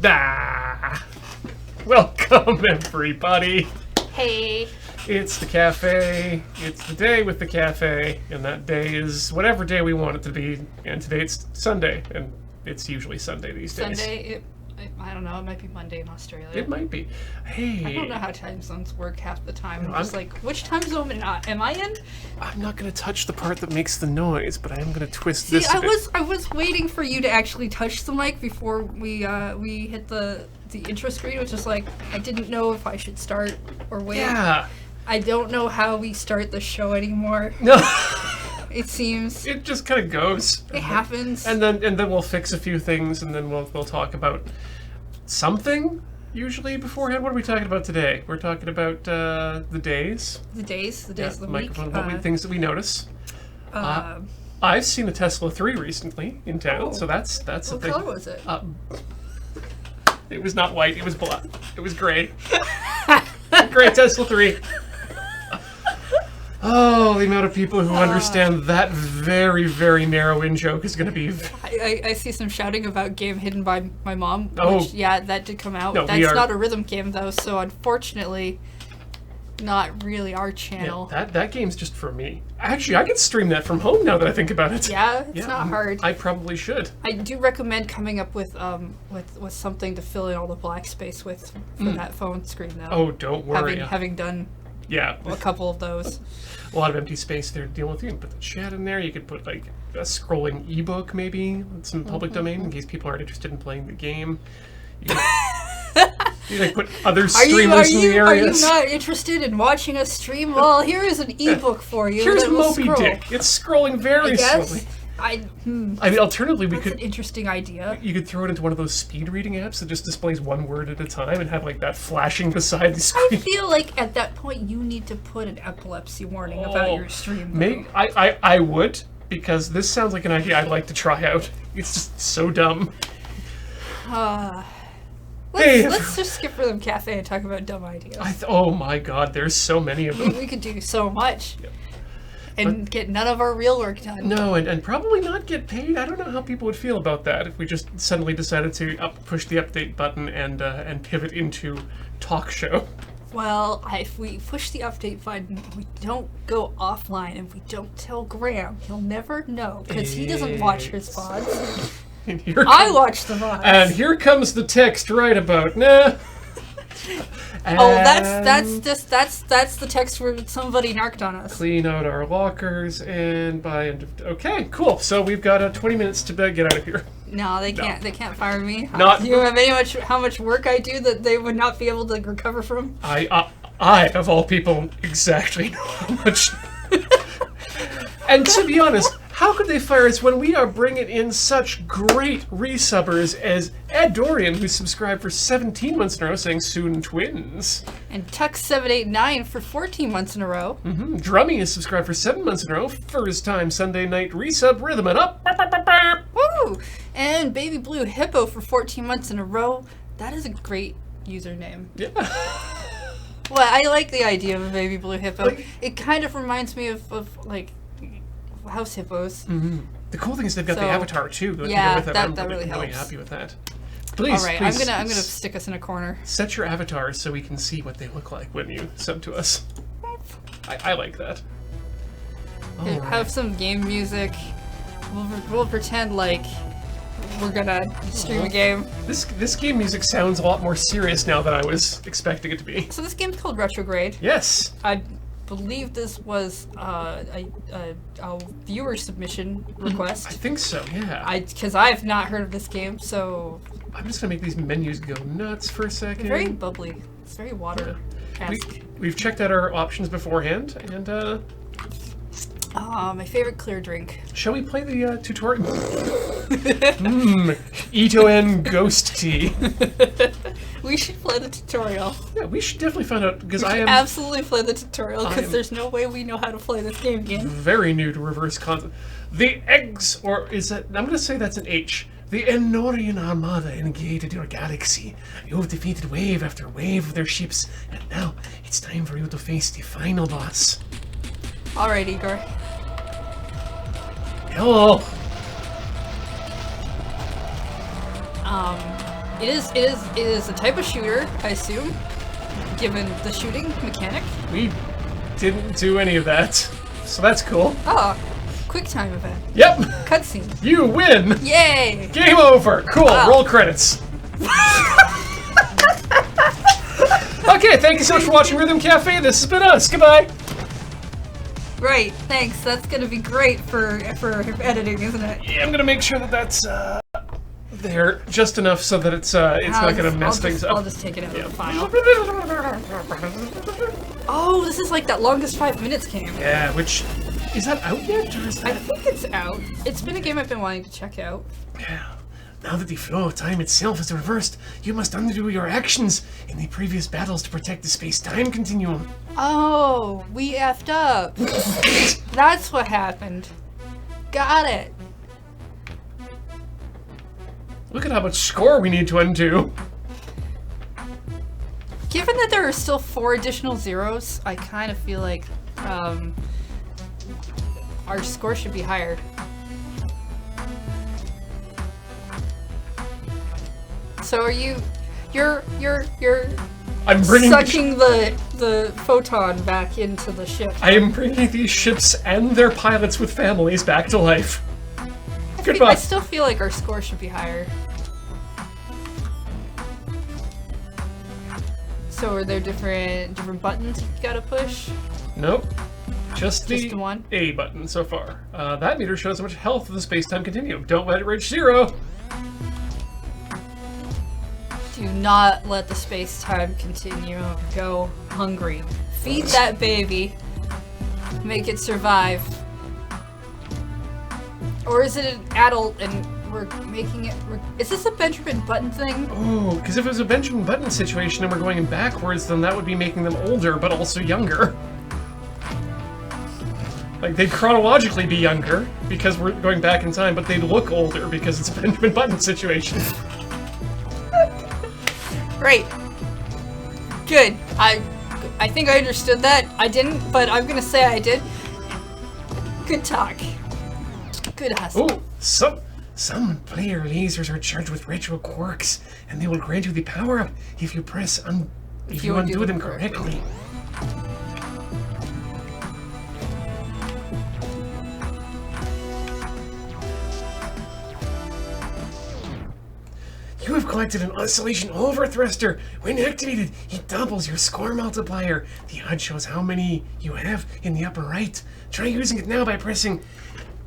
Ah! Welcome, everybody. Hey. It's the cafe. It's the day with the cafe, and that day is whatever day we want it to be. And today it's Sunday, and it's usually Sunday these days. Sunday, I don't know, it might be Monday in Australia. It might be. Hey. I don't know how time zones work half the time. No, I'm just like, which time zone am I in? I'm not going to touch the part that makes the noise, but I am going to twist See, this a bit. I was waiting for you to actually touch the mic before we hit the intro screen, which is like, I didn't know if I should start or wait. Yeah. I don't know how we start the show anymore. No. It seems. It just kind of goes. It happens. And then we'll fix a few things, and then we'll talk about something usually beforehand. What are we talking about today? We're talking about the days. The days of the week. Microphone, things that we notice. I've seen a Tesla 3 recently in town, so that's a what thing. color was it? It was not white. It was black. It was gray. Gray Tesla 3. Oh, the amount of people who understand that very, very narrow in joke is going to be... I see some shouting about game hidden by my mom. Oh. Which, yeah, that did come out. No, That's not a rhythm game, though, so unfortunately, not really our Yeah, channel. that game's just for me. Actually, I could stream that from home now that I think about it. Yeah, it's not hard. I probably should. I do recommend coming up with something to fill in all the black space with for that phone screen, though. Oh, don't worry. Having done Yeah. a couple of those. A lot of empty space there to deal with. You can put the chat in there. You could put like a scrolling ebook maybe. It's in public domain in case people aren't interested in playing the game. You can, you can put other streamers in the Are you areas. not interested in watching us stream? Well, here is an ebook for you. Here's that will Moby scroll. Dick. It's scrolling very I guess. slowly. I mean, alternatively, we That's an could interesting idea. you could throw it into one of those speed reading apps that just displays one word at a time and have like that flashing beside the I screen. feel like at that point you need to put an epilepsy warning about your stream. I would, because this sounds like an idea I'd like to try out. It's just so dumb. Let's just skip Rhythm Cafe and talk about dumb ideas. Oh my god, there's so many of them. We could do so much. And get none of our real work done. No, and probably not get paid. I don't know how people would feel about that if we just suddenly decided to push the update button and pivot into talk show. Well, if we push the update button, we don't go offline, and we don't tell Graham, he'll never know, because he doesn't watch his VODs. And here I watch the VODs. And here comes the text right about nah. Oh, that's the text where somebody narked on us. Clean out our lockers and by end of... Okay, cool. So we've got 20 minutes to get out of here. No, they can't. They can't fire me. Not. Do you have how much work I do that they would not be able to recover from? I of all people, exactly know how much. And to be honest, how could they fire us when we are bringing in such great resubbers as Ed Dorian, who's subscribed for 17 months in a row, saying soon twins. And Tux789 for 14 months in a row. Drummy is subscribed for 7 months in a row. First time Sunday night resub, rhythm it up. Woo! And Baby Blue Hippo for 14 months in a row. That is a great username. Yeah. Well, I like the idea of a Baby Blue Hippo. It kind of reminds me of like house hippos. The cool thing is they've got the avatar too. Yeah, with it. that I'm really really helps. happy with that. Please, all right, please, I'm gonna stick us in a corner. Set your avatars so we can see what they look like when you sub to us. I like that. Have some game music. We'll pretend like we're gonna stream a game. This game music sounds a lot more serious now than I was expecting it to be. So this game's called Retrograde. Yes. I believe this was a viewer submission request. I think so. Yeah. Because I've not heard of this game, so I'm just gonna make these menus go nuts for a second. very bubbly. It's very water-esque. We've checked out our options beforehand, and my favorite clear drink. shall we play the tutorial? Ito-en Ghost Tea. We should play the tutorial. Yeah, we should definitely find out, because I am Absolutely play the tutorial, because there's no way we know how to play this game again. very new to reverse concept. The eggs, or is that, I'm gonna say that's an H. The Enorian Armada invaded your galaxy. You've defeated wave after wave of their ships, and now it's time for you to face the final boss. Alright, Igor. Hello. It is a type of shooter, I assume, given the shooting mechanic. We didn't do any of that, so that's cool. Oh, quick time event. Yep, Cutscene. you win. Yay! Game over. Cool. Wow. Roll credits. Okay, thank you so much for watching Rhythm Cafe. This has been us. Goodbye. Right, thanks. That's gonna be great for editing, isn't it? Yeah, I'm gonna make sure that that's there just enough so that it's not gonna mess things up. I'll just take it out of the file. Oh, this is like that longest 5 minutes game. Yeah, which is that out yet, or is I that? think it's out. It's been a game I've been wanting to check out. Yeah. Now that the flow of time itself is reversed, you must undo your actions in the previous battles to protect the space-time continuum. Oh, we effed up. That's what happened. Got it. Look at how much score we need to undo. Given that there are still 4 additional zeros, I kind of feel like our score should be higher. So are you're I'm bringing sucking the photon back into the ship. I am bringing these ships and their pilots with families back to life. I Goodbye. still feel like our score should be higher. So are there different buttons you gotta push? Nope. Just Just the the one? A button so far. That meter shows how much health of the space-time continuum. Don't let it reach 0. Do not let the space-time continuum go hungry. Feed that baby. Make it survive. Or is it an adult and we're making it... Is this a Benjamin Button thing? Oh, because if it was a Benjamin Button situation and we're going backwards, then that would be making them older, but also younger. Like, they'd chronologically be younger, because we're going back in time, but they'd look older, because it's a Benjamin Button situation. Great. Good. I think I understood that. I didn't, but I'm gonna say I did. Good talk. Good hustle. Oh, some player lasers are charged with retro quarks, and they will grant you the power-up if you if you undo them correctly. You have collected an oscillation overthruster. When activated, it doubles your score multiplier. The HUD shows how many you have in the upper right. Try using it now by pressing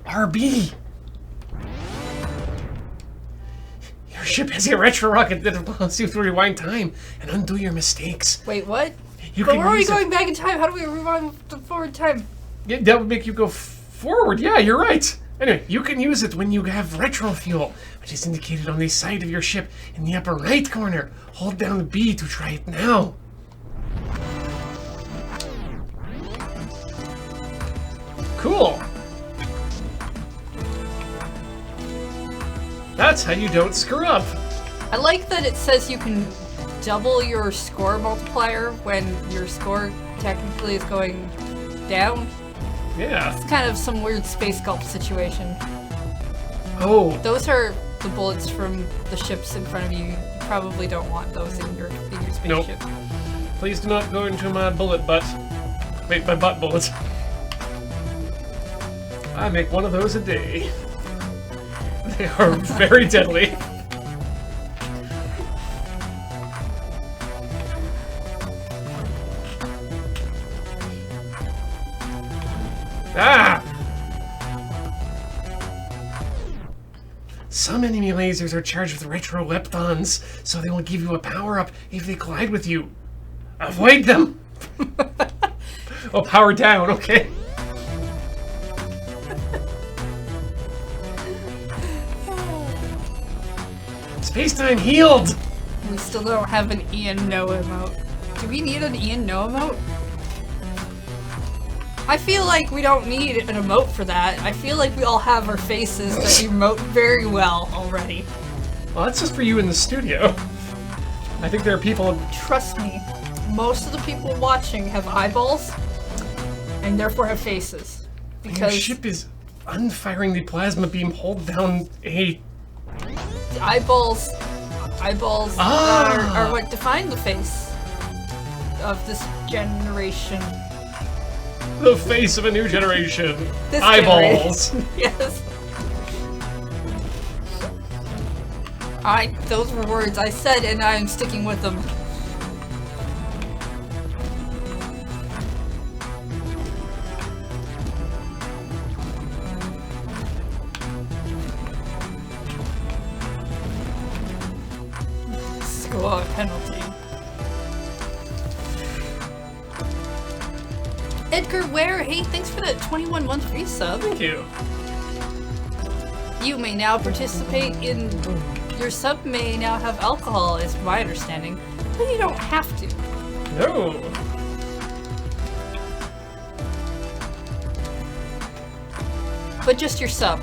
RB. Your ship has a retro rocket that allows you to rewind time and undo your mistakes. Wait, what? You But can we're already use it- going back in time. How do we rewind the forward time? Yeah, that would make you go forward. Yeah, you're right. Anyway, you can use it when you have retro fuel, which is indicated on the side of your ship in the upper right corner. Hold down B to try it now. Cool. That's how you don't screw up. I like that it says you can double your score multiplier when your score technically is going down. Yeah. It's kind of some weird Space Gulp situation. Oh, Those are the bullets from the ships in front of you. You probably don't want those in your Nope. spaceship. please do not go into my bullet butt. Wait, my butt bullet. I make one of those a day. They are very deadly. Ah! Some enemy lasers are charged with retro leptons, so they will give you a power-up if they collide with you. Avoid them! Oh, power down, okay. Space-time healed! We still don't have an Ian No emote. Do we need an Ian No emote? I feel like we don't need an emote for that. I feel like we all have our faces that emote very well already. Well, that's just for you in the studio. I think there are people... Trust me, most of the people watching have eyeballs and therefore have faces. Your Because ship is unfiring the plasma beam. Hold down A. the eyeballs, eyeballs Ah. are what define the face of this generation. The face of a new generation. This Eyeballs. generation. Yes. Those were words I said, and I'm sticking with them. Score penalty. Edgar Ware, hey, thanks for that 21-month free sub. Thank you. You may now participate in... Your sub may now have alcohol, is my understanding, but you don't have to. No. But just your sub.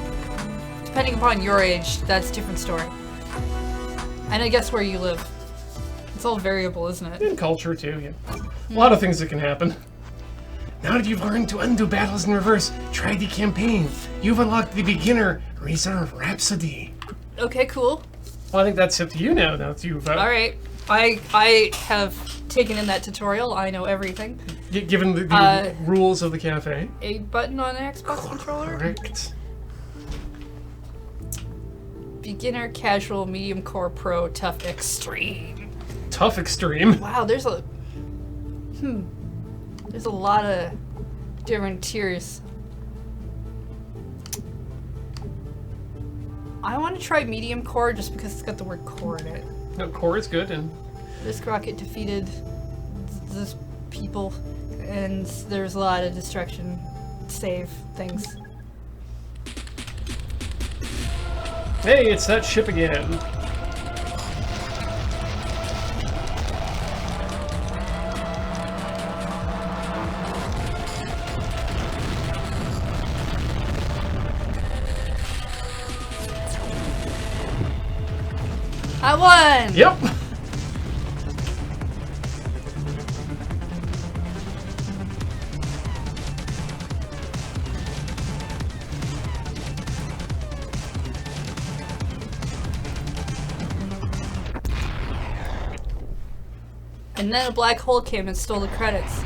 Depending upon your age, that's a different story. And I guess where you live. It's all variable, isn't it? In culture, too, yeah. A lot of things that can happen. Now that you've learned to undo battles in reverse, try the campaign. You've unlocked the beginner Reserve Rhapsody. Okay, cool. Well, I think that's up to you now that you've... Alright. I have taken in that tutorial. I know everything. Given the rules of the cafe. A button on an Xbox controller? Correct. Beginner, casual, medium core, pro, tough, extreme. Tough extreme. Wow, there's a... There's a lot of different tiers. I want to try medium core just because it's got the word core in it. No, core is good, and... This rocket defeated this people, and there's a lot of destruction, save things. Hey, it's that ship again. I won! Yep. And then a black hole came and stole the credits.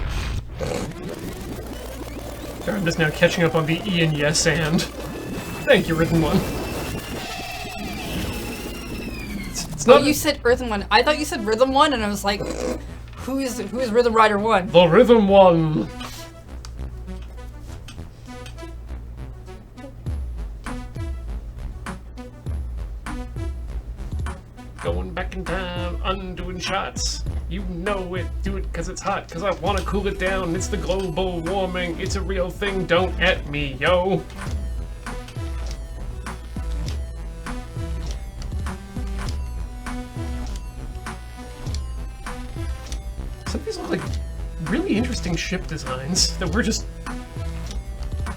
Sorry, I'm just now catching up on the Ian Yes and. Thank you, Rhythm One. It's not You said Rhythm 1. I thought you said Rhythm 1, and I was like, who is Rhythm Rider 1? the Rhythm One. Going back in time, undoing shots. You know it, do it cause it's hot, cause I wanna cool it down. It's the global warming, it's a real thing, don't at me, yo. Some of these look like really interesting ship designs that we're just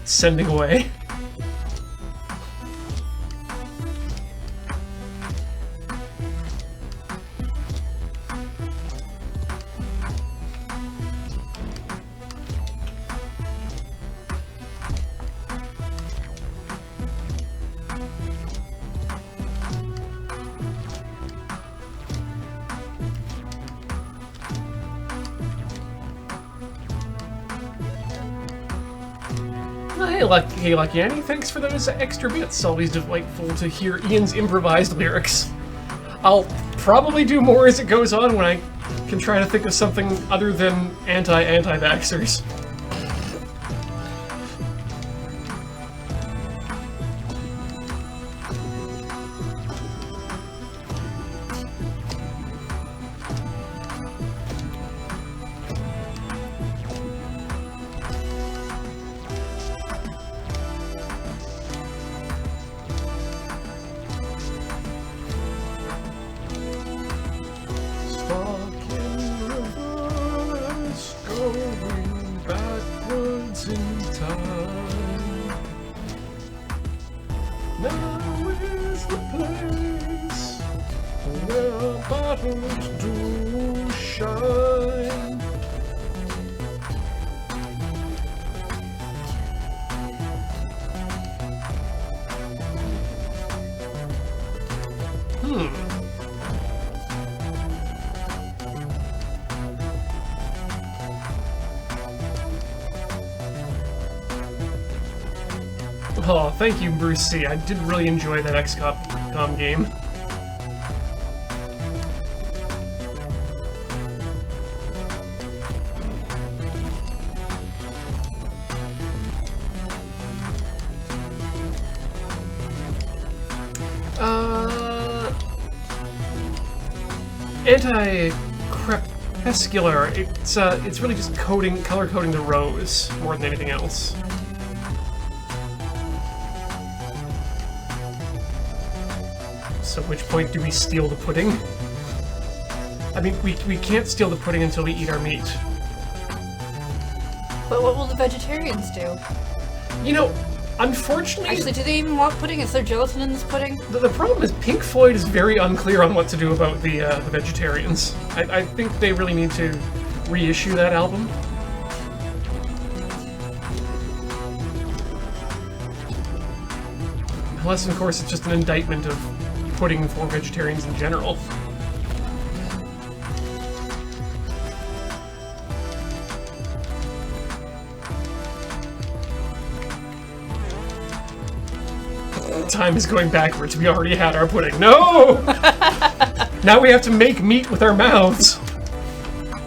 sending away. Hey, Lucky Annie, thanks for those extra bits. Always delightful to hear Ian's improvised lyrics. I'll probably do more as it goes on when I can try to think of something other than anti-vaxxers. Going backwards in time. Now is the place where battles do shine. Oh, thank you, Bruce C. I did really enjoy that XCOM game. Anti-crepuscular. It's really just color coding the rows more than anything else. So, at which point do we steal the pudding? I mean, we can't steal the pudding until we eat our meat. But what will the vegetarians do? You know, unfortunately... Actually, do they even want pudding? Is there gelatin in this pudding? The problem is Pink Floyd is very unclear on what to do about the vegetarians. I think they really need to reissue that album. Unless, of course, it's just an indictment of pudding for vegetarians in general. Time is going backwards. We already had our pudding. No! Now we have to make meat with our mouths.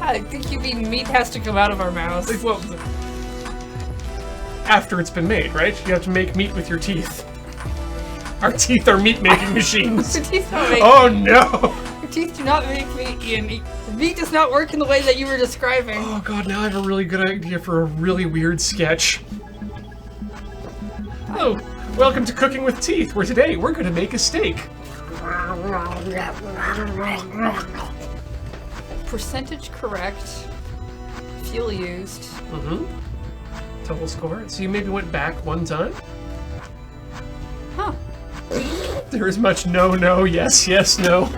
I think you mean meat has to come out of our mouths. Well, after it's been made, right? You have to make meat with your teeth. Our teeth are meat-making machines. Your teeth don't make Oh no! Your teeth do not make meat, Ian. Meat does not work in the way that you were describing. Oh god, now I have a really good idea for a really weird sketch. Hello, welcome to Cooking with Teeth, where today we're going to make a steak. Percentage correct. Fuel used. Mm-hmm. Total score. So you maybe went back one time? Huh. There is much no, no, yes, yes, no.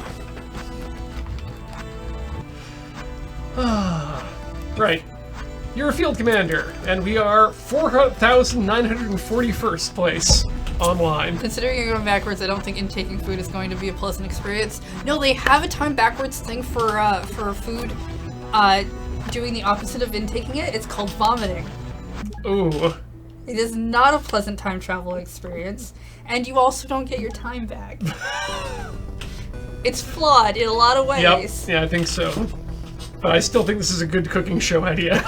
Right. You're a field commander, and we are 4,941st place online. Considering you're going backwards, I don't think intaking food is going to be a pleasant experience. No, they have a time backwards thing for food doing the opposite of intaking it. It's called vomiting. Ooh. It is not a pleasant time travel experience, and you also don't get your time back. It's flawed in a lot of ways. Yep. Yeah, I think so. But I still think this is a good cooking show idea.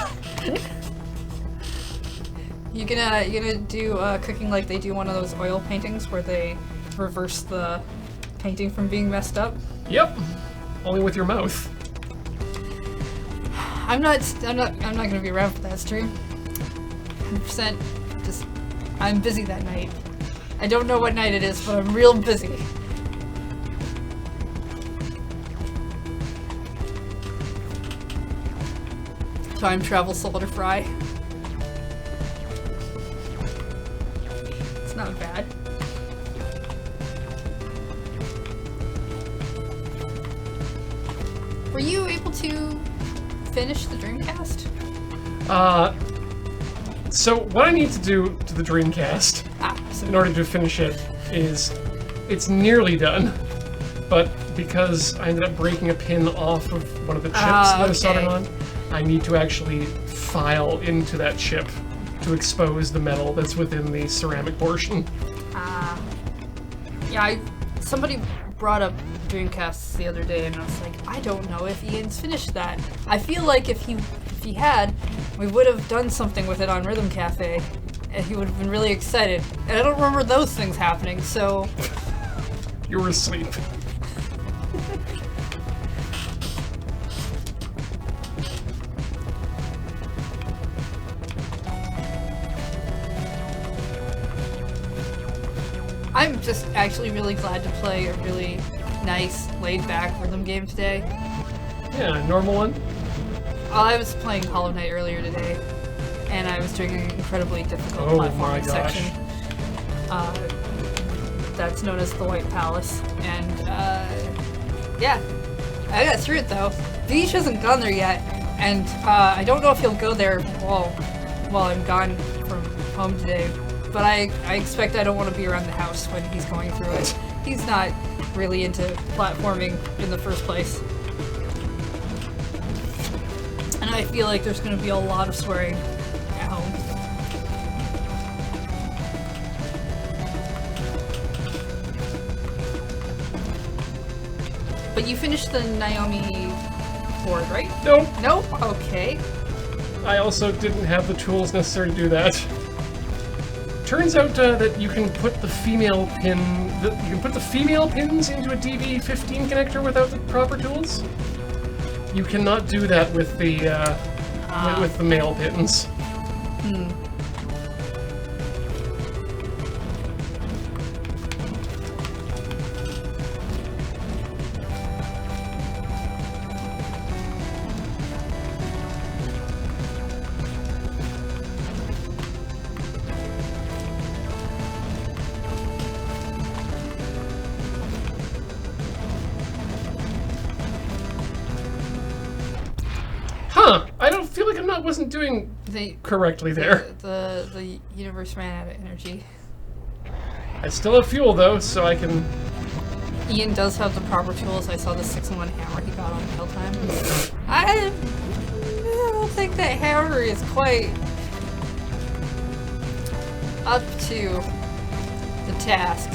You gonna do cooking like they do one of those oil paintings where they reverse the painting from being messed up? Yep. Only with your mouth. I'm not gonna be around for that stream. 100%. Just I'm busy that night. I don't know what night it is, but I'm real busy. Time travel soldier fry. It's not bad. Were you able to finish the Dreamcast? So what I need to do to the Dreamcast So in order to finish it is, it's nearly done, but because I ended up breaking a pin off of one of the chips that I was soldering on, I need to actually file into that chip to expose the metal that's within the ceramic portion. Yeah, somebody brought up Dreamcasts the other day, and I was like, I don't know if Ian's finished that. I feel like if he had, we would have done something with it on Rhythm Cafe, and he would have been really excited. And I don't remember those things happening, so... You were asleep. I'm just actually really glad to play a really nice, laid-back rhythm game today. Yeah, normal one. I was playing Hollow Knight earlier today, and I was doing an incredibly difficult platforming section. That's known as the White Palace, and yeah, I got through it though. Vish hasn't gone there yet, and I don't know if he'll go there while I'm gone from home today. But I expect I don't want to be around the house when he's going through it. He's not really into platforming in the first place. And I feel like there's going to be a lot of swearing at home. But you finished the Naomi board, right? Nope. Nope. Okay. I also didn't have the tools necessary to do that. Turns out that you can put the female pins into a DB15 connector without the proper tools. You cannot do that with the with the male pins. Huh? I don't feel like wasn't doing The correctly there. the universe ran out of energy. I still have fuel though, so I can. Ian does have the proper tools. I saw the 6-in-1 hammer he got on Hilltime. I don't think that hammer is quite up to the task.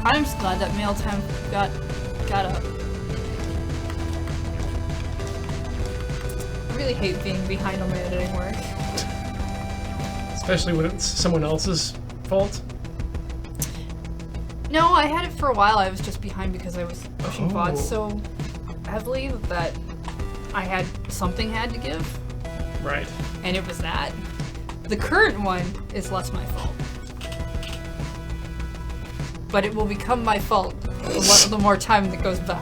I'm just glad that mail time got up. I really hate being behind on my editing work. Especially when it's someone else's fault. No, I had it for a while. I was just behind because I was pushing Oh. VODs so heavily that I had something had to give, Right. and it was that. The current one is less my fault. But it will become my fault the more time that goes by.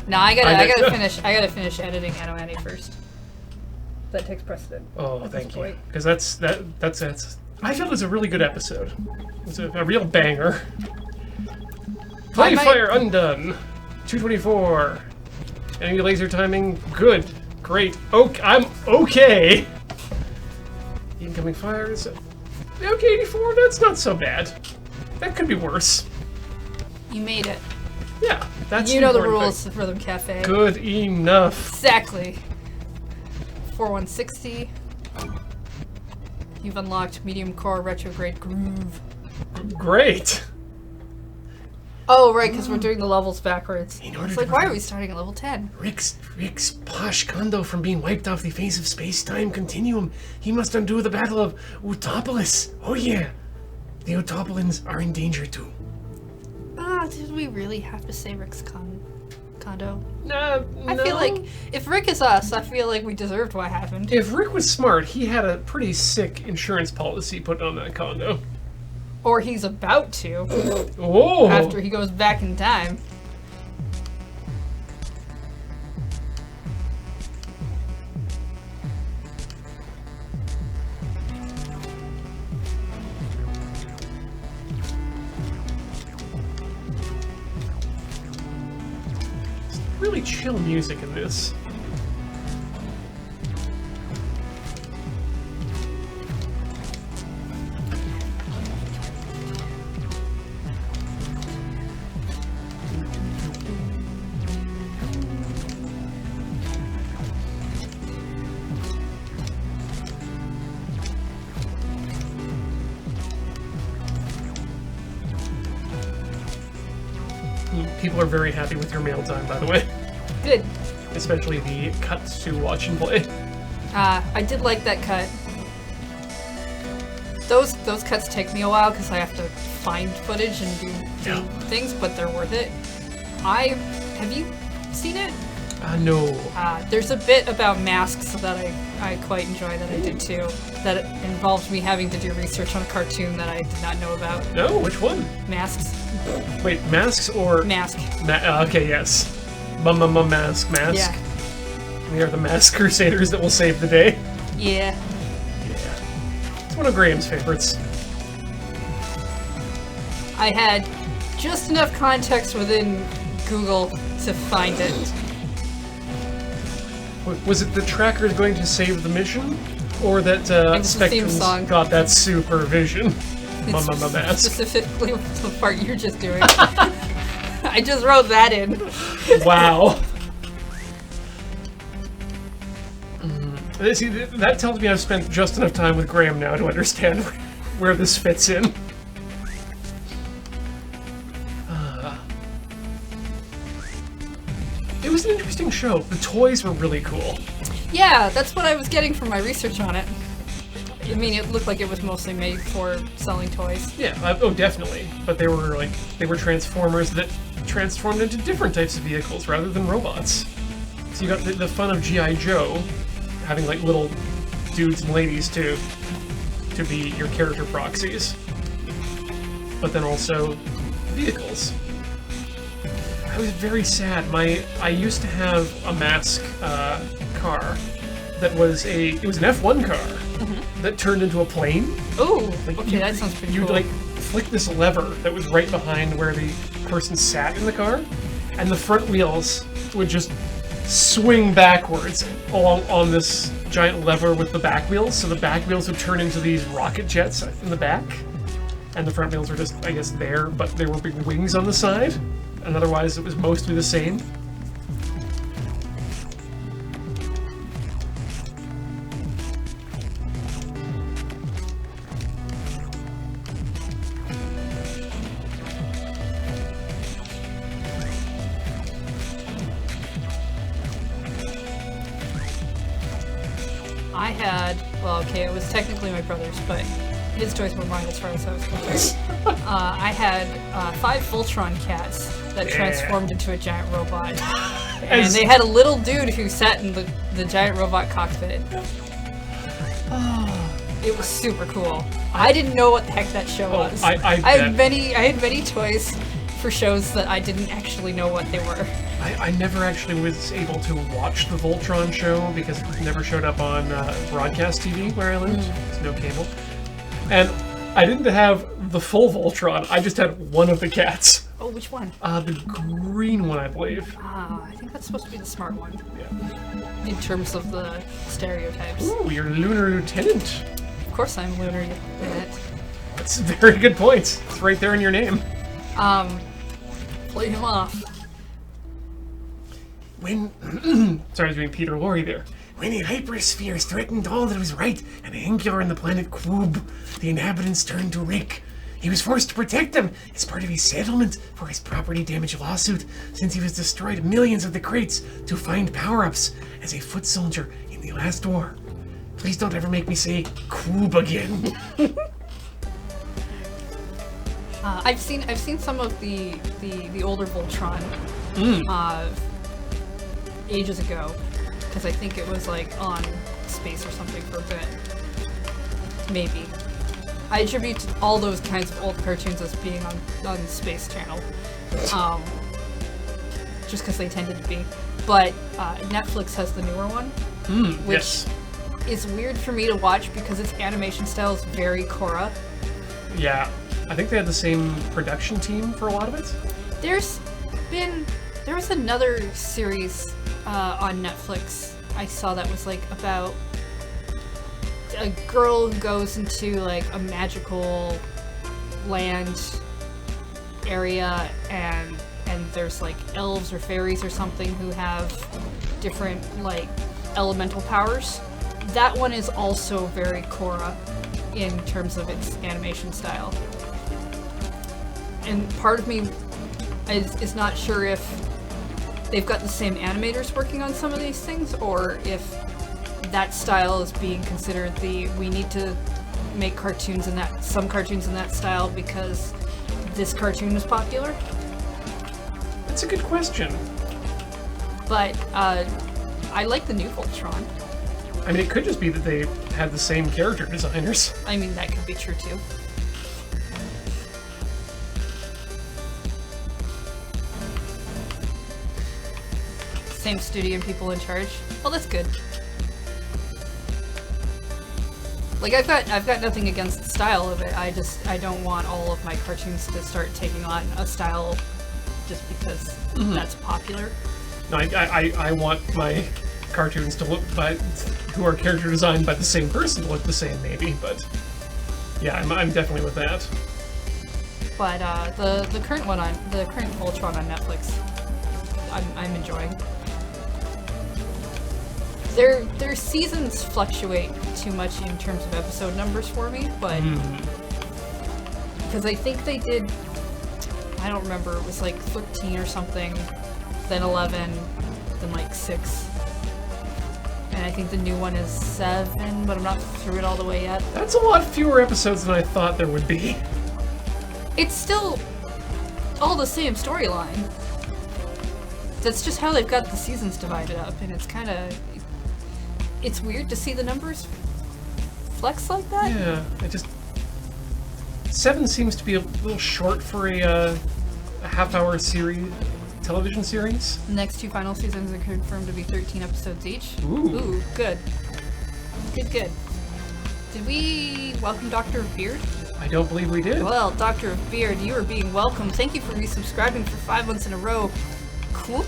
No, I gotta finish editing Anno Annie first. That takes precedent. Oh, at this thank you. point. Because that's. I felt it was a really good episode. It was a real banger. Play might- Fire Undone. 224. Enemy laser timing. Good. Great. Okay. I'm okay. Incoming fires. Okay, 84. That's not so bad. That could be worse. You made it. Yeah. That's You know the important rules thing. for the cafe. Good enough. Exactly. 4160. You've unlocked medium core retrograde groove. Great. Oh, right, because we're doing the levels backwards. In order It's to like, why are prevent- we starting at level 10? Rick's posh condo from being wiped off the face of space-time continuum. He must undo the battle of Utopolis. Oh yeah. The Utopolins are in danger too. Did we really have to say Rick's condo? No. I feel like if Rick is us, I feel like we deserved what happened. if Rick was smart, he had a pretty sick insurance policy put on that condo. Or he's about to, Oh. after he goes back in time. Really chill music in this. People are very happy with your mail time, by the way. Good. Especially the cuts to watch and play. I did like that cut. Those cuts take me a while because I have to find footage and do Yeah. things, but they're worth it. Have you seen it? No. There's a bit about masks that I quite enjoy that I did too. That involved me having to do research on a cartoon that I did not know about. No? Which one? Masks. Wait, masks or... Mask. okay, yes. Mask. Yeah. We are the Mask Crusaders that will save the day. Yeah. Yeah. It's one of Graham's favorites. I had just enough context within Google to find it. Was it the trackers going to save the mission? Or that It's the theme Spectrum's song. got that supervision? It's Mask. specifically the part you're just doing. I just wrote that in. Wow. See, that tells me I've spent just enough time with Graham now to understand where this fits in. It was an interesting show. The toys were really cool. Yeah, that's what I was getting from my research on it. I mean, it looked like it was mostly made for selling toys. Yeah, oh, definitely. But they were Transformers that transformed into different types of vehicles rather than robots. So you got the fun of G.I. Joe, having like little dudes and ladies to be your character proxies. But then also vehicles. I was very sad. I used to have a Mask car that was an F1 car that turned into a plane. Oh, Like, okay, that sounds pretty cool. You'd like flick this lever that was right behind where the person sat in the car, and the front wheels would just swing backwards along on this giant lever with the back wheels. So the back wheels would turn into these rocket jets in the back, and the front wheels were just, I guess, there, but there were big wings on the side, and otherwise it was mostly the same. I had, well, okay, it was technically my brother's, but his toys were mine as far as I was concerned. I had 5 Voltron cats that transformed into a giant robot. And they had a little dude who sat in the giant robot cockpit. It was super cool. I didn't know what the heck that show was. I had many toys for shows that I didn't actually know what they were. I never actually was able to watch the Voltron show because it never showed up on broadcast TV where I lived. There's no cable. And I didn't have the full Voltron. I just had one of the cats. Oh, which one? The green one, I believe. I think that's supposed to be the smart one. Yeah. In terms of the stereotypes. Ooh, you're Lunar Lieutenant. Of course I'm Lunar Lieutenant. That's a very good point. It's right there in your name. Play him off. When... Sorry, I was doing Peter Lorre there. When a hypersphere threatened all that was right and angular on the planet Qoob, the inhabitants turned to Rick. He was forced to protect them as part of a settlement for his property damage lawsuit, since he was destroyed millions of the crates to find power-ups as a foot soldier in the last war. Please don't ever make me say Qoob again. I've seen some of the older Voltron ages ago, because I think it was like on Space or something for a bit. Maybe. I attribute all those kinds of old cartoons as being on Space Channel, just because they tended to be. But Netflix has the newer one, which Yes. is weird for me to watch because its animation style is very Korra. Yeah. I think they had the same production team for a lot of it. There was another series on Netflix I saw that was like about a girl who goes into like a magical land area and there's like elves or fairies or something who have different like elemental powers. That one is also very Korra in terms of its animation style. And part of me is not sure if they've got the same animators working on some of these things, or if that style is being considered we need to make some cartoons in that style because this cartoon is popular. That's a good question. But I like the new Voltron. I mean, it could just be that they had the same character designers. I mean, that could be true too. Same studio and people in charge. Well, that's good. Like, I've got nothing against the style of it. I don't want all of my cartoons to start taking on a style just because that's popular. No, I want my cartoons to look who are character designed by the same person to look the same, maybe. But yeah, I'm definitely with that. But the current Voltron on Netflix, I'm enjoying. Their seasons fluctuate too much in terms of episode numbers for me, but because I think they did, I don't remember, it was like 13 or something, then 11, then like 6. And I think the new one is 7, but I'm not through it all the way yet. That's a lot fewer episodes than I thought there would be. It's still all the same storyline. That's just how they've got the seasons divided up, and it's kind of... It's weird to see the numbers flex like that. Yeah, 7 seems to be a little short for a half-hour television series. The next 2 final seasons are confirmed to be 13 episodes each. Ooh. Good. Good. Did we welcome Dr. Beard? I don't believe we did. Well, Dr. Beard, you are being welcome. Thank you for resubscribing for 5 months in a row. Coop?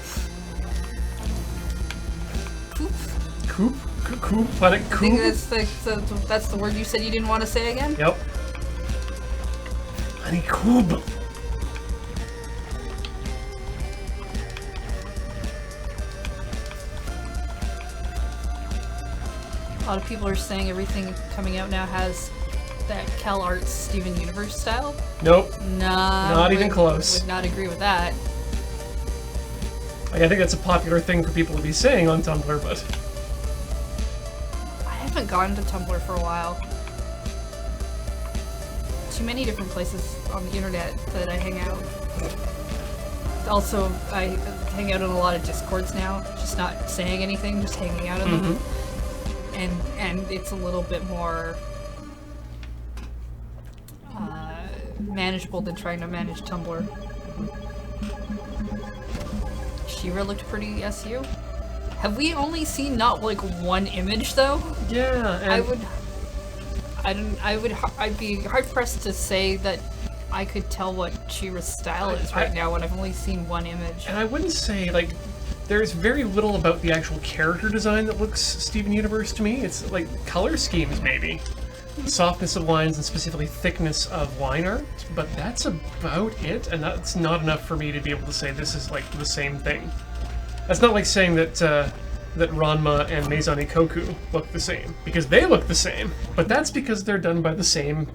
Planet I Coop? think that's the word you said you didn't want to say again? Yep. Planet Coop. A lot of people are saying everything coming out now has that CalArts Steven Universe style. Nope. Nah. Not even close. Would not agree with that. Like, I think that's a popular thing for people to be saying on Tumblr, but... I haven't gone to Tumblr for a while. Too many different places on the internet that I hang out. Also, I hang out in a lot of Discords now, just not saying anything, just hanging out in them. And it's a little bit more manageable than trying to manage Tumblr. She-Ra looked pretty SU. Have we only seen not like one image though? Yeah, and I'd be hard pressed to say that I could tell what She-Ra's style is right now when I've only seen one image. And I wouldn't say, like, there's very little about the actual character design that looks Steven Universe to me. It's like color schemes, maybe. Softness of lines and specifically thickness of line art, but that's about it, and that's not enough for me to be able to say this is like the same thing. That's not like saying that that Ranma and Maison Ikkoku look the same, because they look the same, but that's because they're done by the same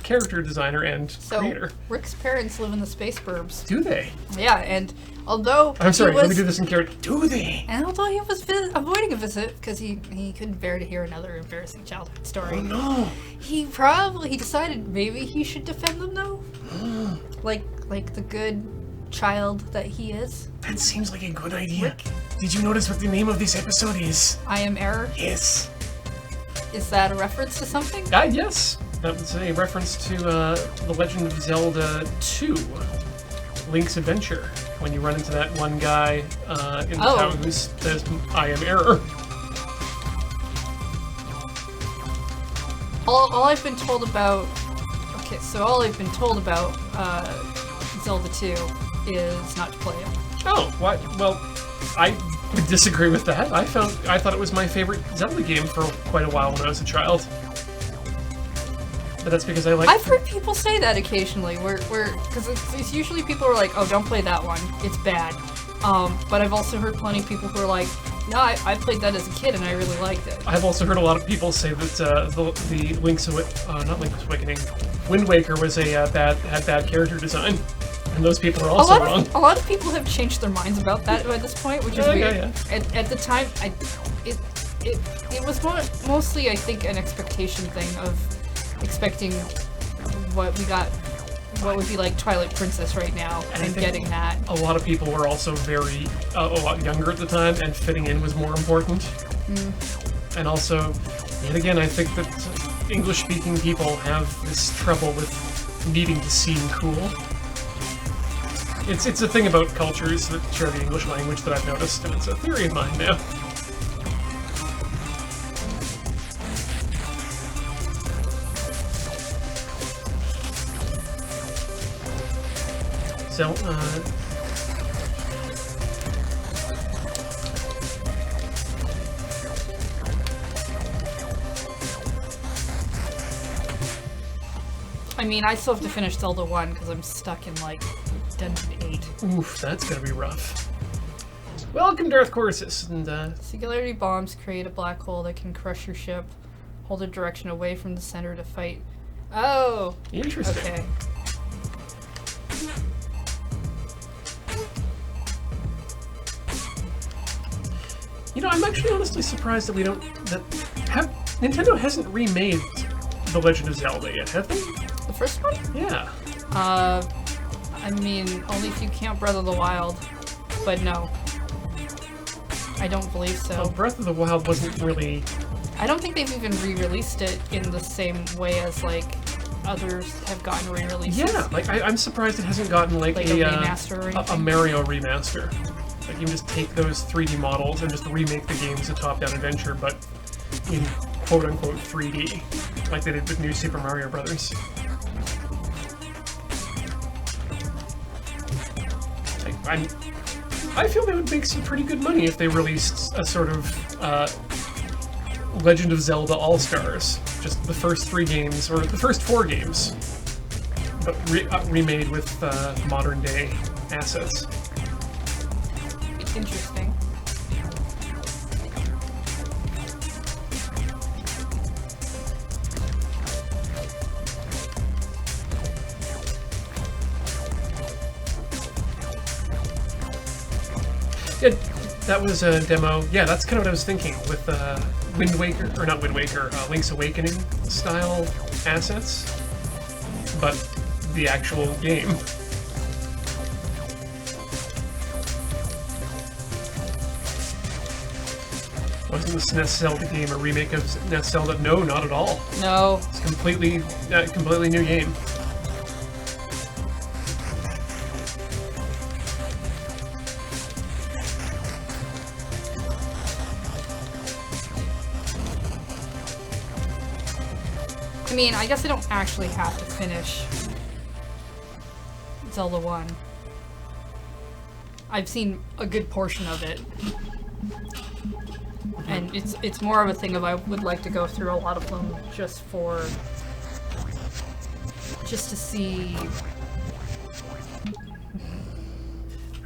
character designer and creator. Rick's parents live in the space burbs. Do they? Yeah, and although I'm sorry, let me was, do this in character. Do they? and although he was avoiding a visit because he couldn't bear to hear another embarrassing childhood story. Oh no! He decided maybe he should defend them though, like the good child that he is. That seems like a good idea. Did you notice what the name of this episode is? I Am Error. Yes. Is that a reference to something? Yes. That was a reference to The Legend of Zelda 2, Link's Adventure, when you run into that one guy in the town who says, I am Error. All I've been told about... Okay, so all I've been told about Zelda 2 is not to play it. Oh, what? Well, I would disagree with that. I thought it was my favorite Zelda game for quite a while when I was a child. But that's because I like... I've heard people say that occasionally, because it's usually people who are like, oh, don't play that one, it's bad. But I've also heard plenty of people who are like, no, I played that as a kid and I really liked it. I've also heard a lot of people say that the not Link's Awakening, Wind Waker was had bad character design. And those people are also wrong. A lot of people have changed their minds about that at this point, which is weird. Yeah. At the time, it was mostly, I think, an expectation thing of expecting what would be like Twilight Princess right now, and getting that. A lot of people were also very a lot younger at the time, and fitting in was more important. And also, yet again, I think that English-speaking people have this trouble with needing to seem cool. It's a thing about cultures that share the English language that I've noticed, and it's a theory of mine now. So, I mean, I still have to finish Zelda 1 because I'm stuck in, like, Dungeon 8. Oof, that's gonna be rough. Welcome to Earth Courses. And, Singularity bombs create a black hole that can crush your ship. Hold a direction away from the center to fight. Oh! interesting. Okay. I'm actually honestly surprised that Nintendo hasn't remade The Legend of Zelda yet, have they? The first one? Yeah. I mean, only if you count Breath of the Wild. But no. I don't believe so. Well, Breath of the Wild wasn't really... I don't think they've even re-released it in the same way as, like, others have gotten re-releases. Yeah, like, I'm surprised it hasn't gotten, like a remaster or a anything? Mario remaster. Like, you can just take those 3D models and just remake the game as a top-down adventure, but in quote-unquote 3D, like they did with New Super Mario Brothers. I feel they would make some pretty good money if they released a sort of Legend of Zelda All-Stars. Just the first 3 games, or the first 4 games, but remade with modern-day assets. Interesting. Yeah, that was a demo. Yeah, that's kind of what I was thinking with Wind Waker, or not Wind Waker, Link's Awakening style assets, but the actual game. Wasn't the SNES Zelda game a remake of SNES Zelda? No, not at all. No. It's completely new game. I mean, I guess I don't actually have to finish Zelda 1. I've seen a good portion of it. And it's more of a thing of I would like to go through a lot of them just to see.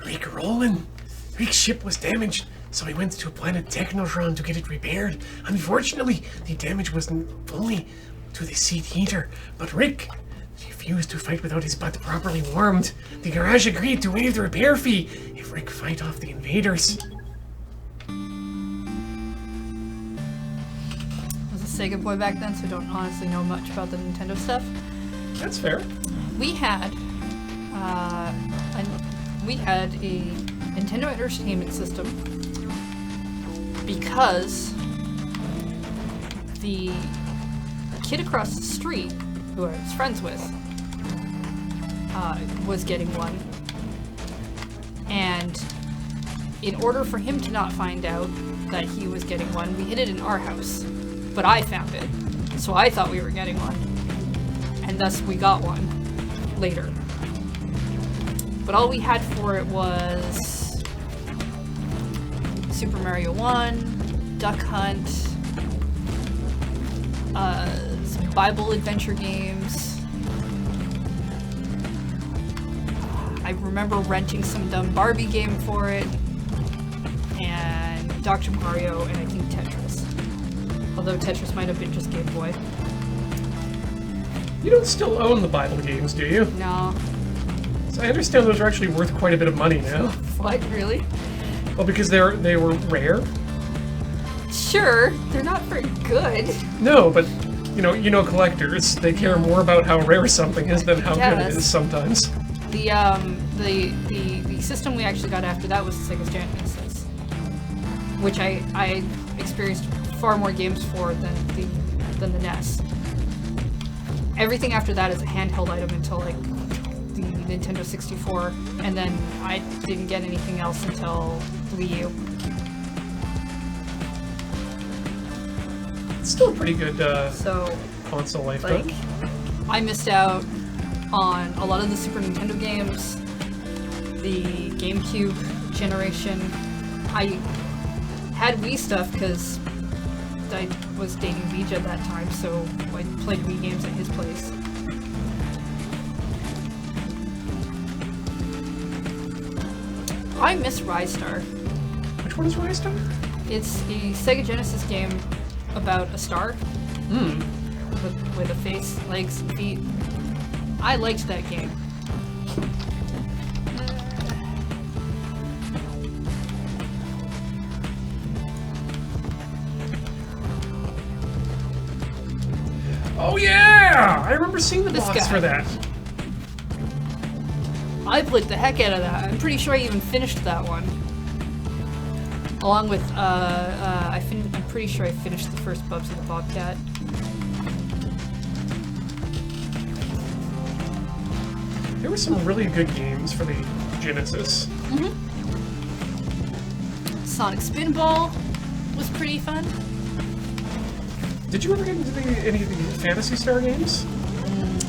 Rick Roland. Rick's ship was damaged, so he went to a planet Technotron to get it repaired. Unfortunately, the damage wasn't only to the seat heater, but Rick refused to fight without his butt properly warmed. The garage agreed to waive the repair fee if Rick fight off the invaders. Sega boy back then, so I don't honestly know much about the Nintendo stuff. That's fair. We had a Nintendo Entertainment System because the kid across the street, who I was friends with, was getting one, and in order for him to not find out that he was getting one, we hid it in our house. But I found it, so I thought we were getting one, and thus we got one later. But all we had for it was Super Mario 1, Duck Hunt, some Bible adventure games. I remember renting some dumb Barbie game for it, and Dr. Mario, and I think Tetris. Although Tetris might have been just Game Boy. You don't still own the Bible games, do you? No. So I understand those are actually worth quite a bit of money now. What, really? Well, because they were rare. Sure, they're not very good. No, but you know collectors, they care more about how rare something is than how good it is sometimes. The system we actually got after that was the Sega Genesis, which I experienced far more games for than the NES. Everything after that is a handheld item until like the Nintendo 64, and then I didn't get anything else until Wii U. It's still a pretty good So console life, like, though. I missed out on a lot of the Super Nintendo games, the GameCube generation. I had Wii stuff because I was dating Vijay at that time, so I played Wii games at his place. I miss Rise Star. Which one is Rystar? It's a Sega Genesis game about a star with a face, legs, and feet. I liked that game. Oh yeah! I remember seeing the This box guy. for that. I played the heck out of that. I'm pretty sure I even finished that one. Along with, I'm pretty sure I finished the first Bubs and the Bobcat. There were some really good games for the Genesis. Sonic Spinball was pretty fun. Did you ever get into any of the Phantasy Star games?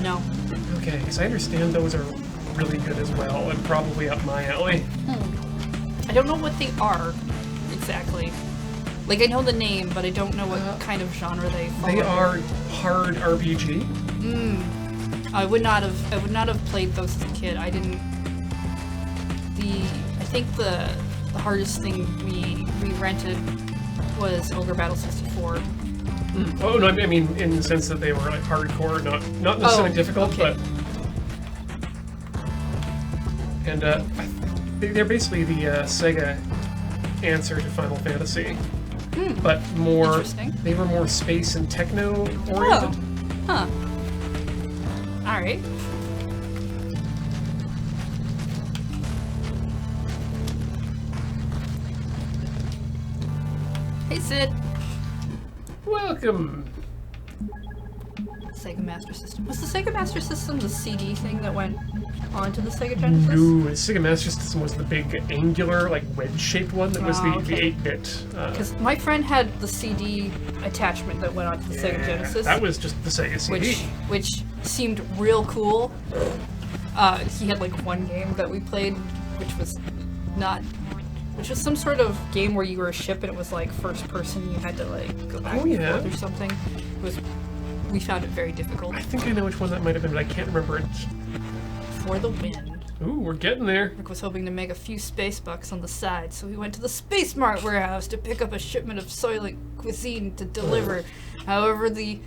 No. Okay, because I understand those are really good as well, and probably up my alley. I don't know what they are exactly. Like, I know the name, but I don't know what kind of genre they fall They under. are hard RPG. I would not have played those as a kid. I think the hardest thing we rented was Ogre Battle 64. Oh no, I mean in the sense that they were like hardcore, not necessarily difficult, okay. but and they're basically the Sega answer to Final Fantasy, but more. Interesting. They were more space and techno oriented. Huh. All right. Hey, Sid. Welcome. Sega Master System. Was the Sega Master System the CD thing that went onto the Sega Genesis? No, the Sega Master System was the big angular, like wedge-shaped one that was the okay. 8-bit. Because my friend had the CD attachment that went onto the Sega Genesis. That was just the Sega CD. which seemed real cool. He had like one game that we played, which was some sort of game where you were a ship and it was like first person. You had to like go back and forth or something. We found it very difficult. I think I know which one that might have been, but I can't remember it. For the win. Ooh, we're getting there. Rick was hoping to make a few space bucks on the side, so he went to the Space Mart warehouse to pick up a shipment of Soylent cuisine to deliver. However, the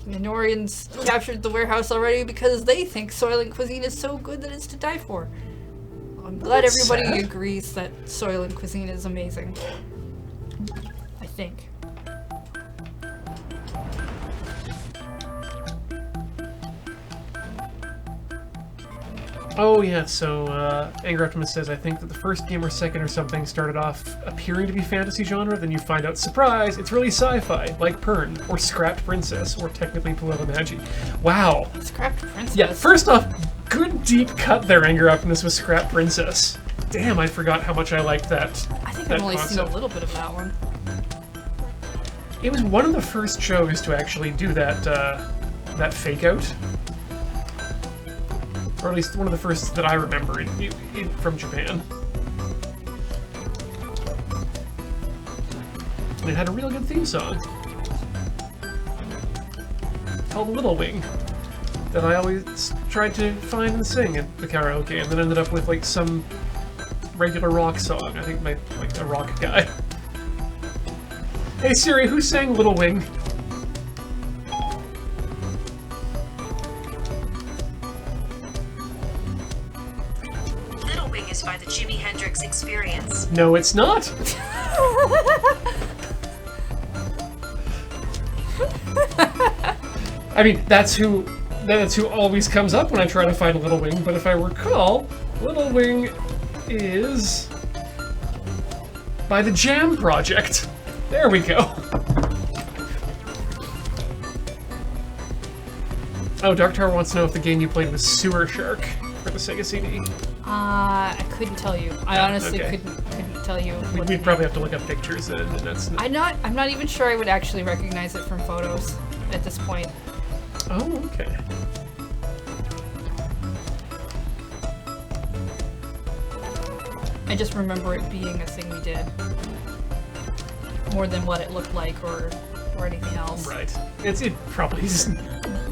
Minorians captured the warehouse already because they think Soylent cuisine is so good that it's to die for. I'm glad That's everybody sad. agrees that Soylent cuisine is amazing. I think. Oh yeah, so Angry Optimist says, I think that the first game or second or something started off appearing to be fantasy genre, then you find out, surprise, it's really sci-fi, like Pern, or Scrapped Princess, or technically Paloma Magi. Wow. Scrapped Princess. Yeah, first off, good deep cut there, Angry Optimist, with Scrapped Princess. Damn, I forgot how much I liked that. I think that I've only seen concept. a little bit of that one. It was one of the first shows to actually do that, that fake out. Or at least one of the first that I remember from Japan. And it had a real good theme song called Little Wing that I always tried to find and sing at the karaoke, and then ended up with like some regular rock song. I think like a rock guy. Hey Siri, who sang Little Wing? Little Wing is by the Jimi Hendrix Experience. No, it's not. I mean, that's who always comes up when I try to find Little Wing, but if I recall, Little Wing is by the Jam Project. There we go. Oh, Dark Tower wants to know if the game you played was Sewer Shark for the Sega CD. I couldn't tell you. I honestly okay. couldn't tell you. what We'd probably have to look up pictures, and that's... I'm not even sure I would actually recognize it from photos at this point. Oh, okay. I just remember it being a thing we did. More than what it looked like or anything else. Right. It probably is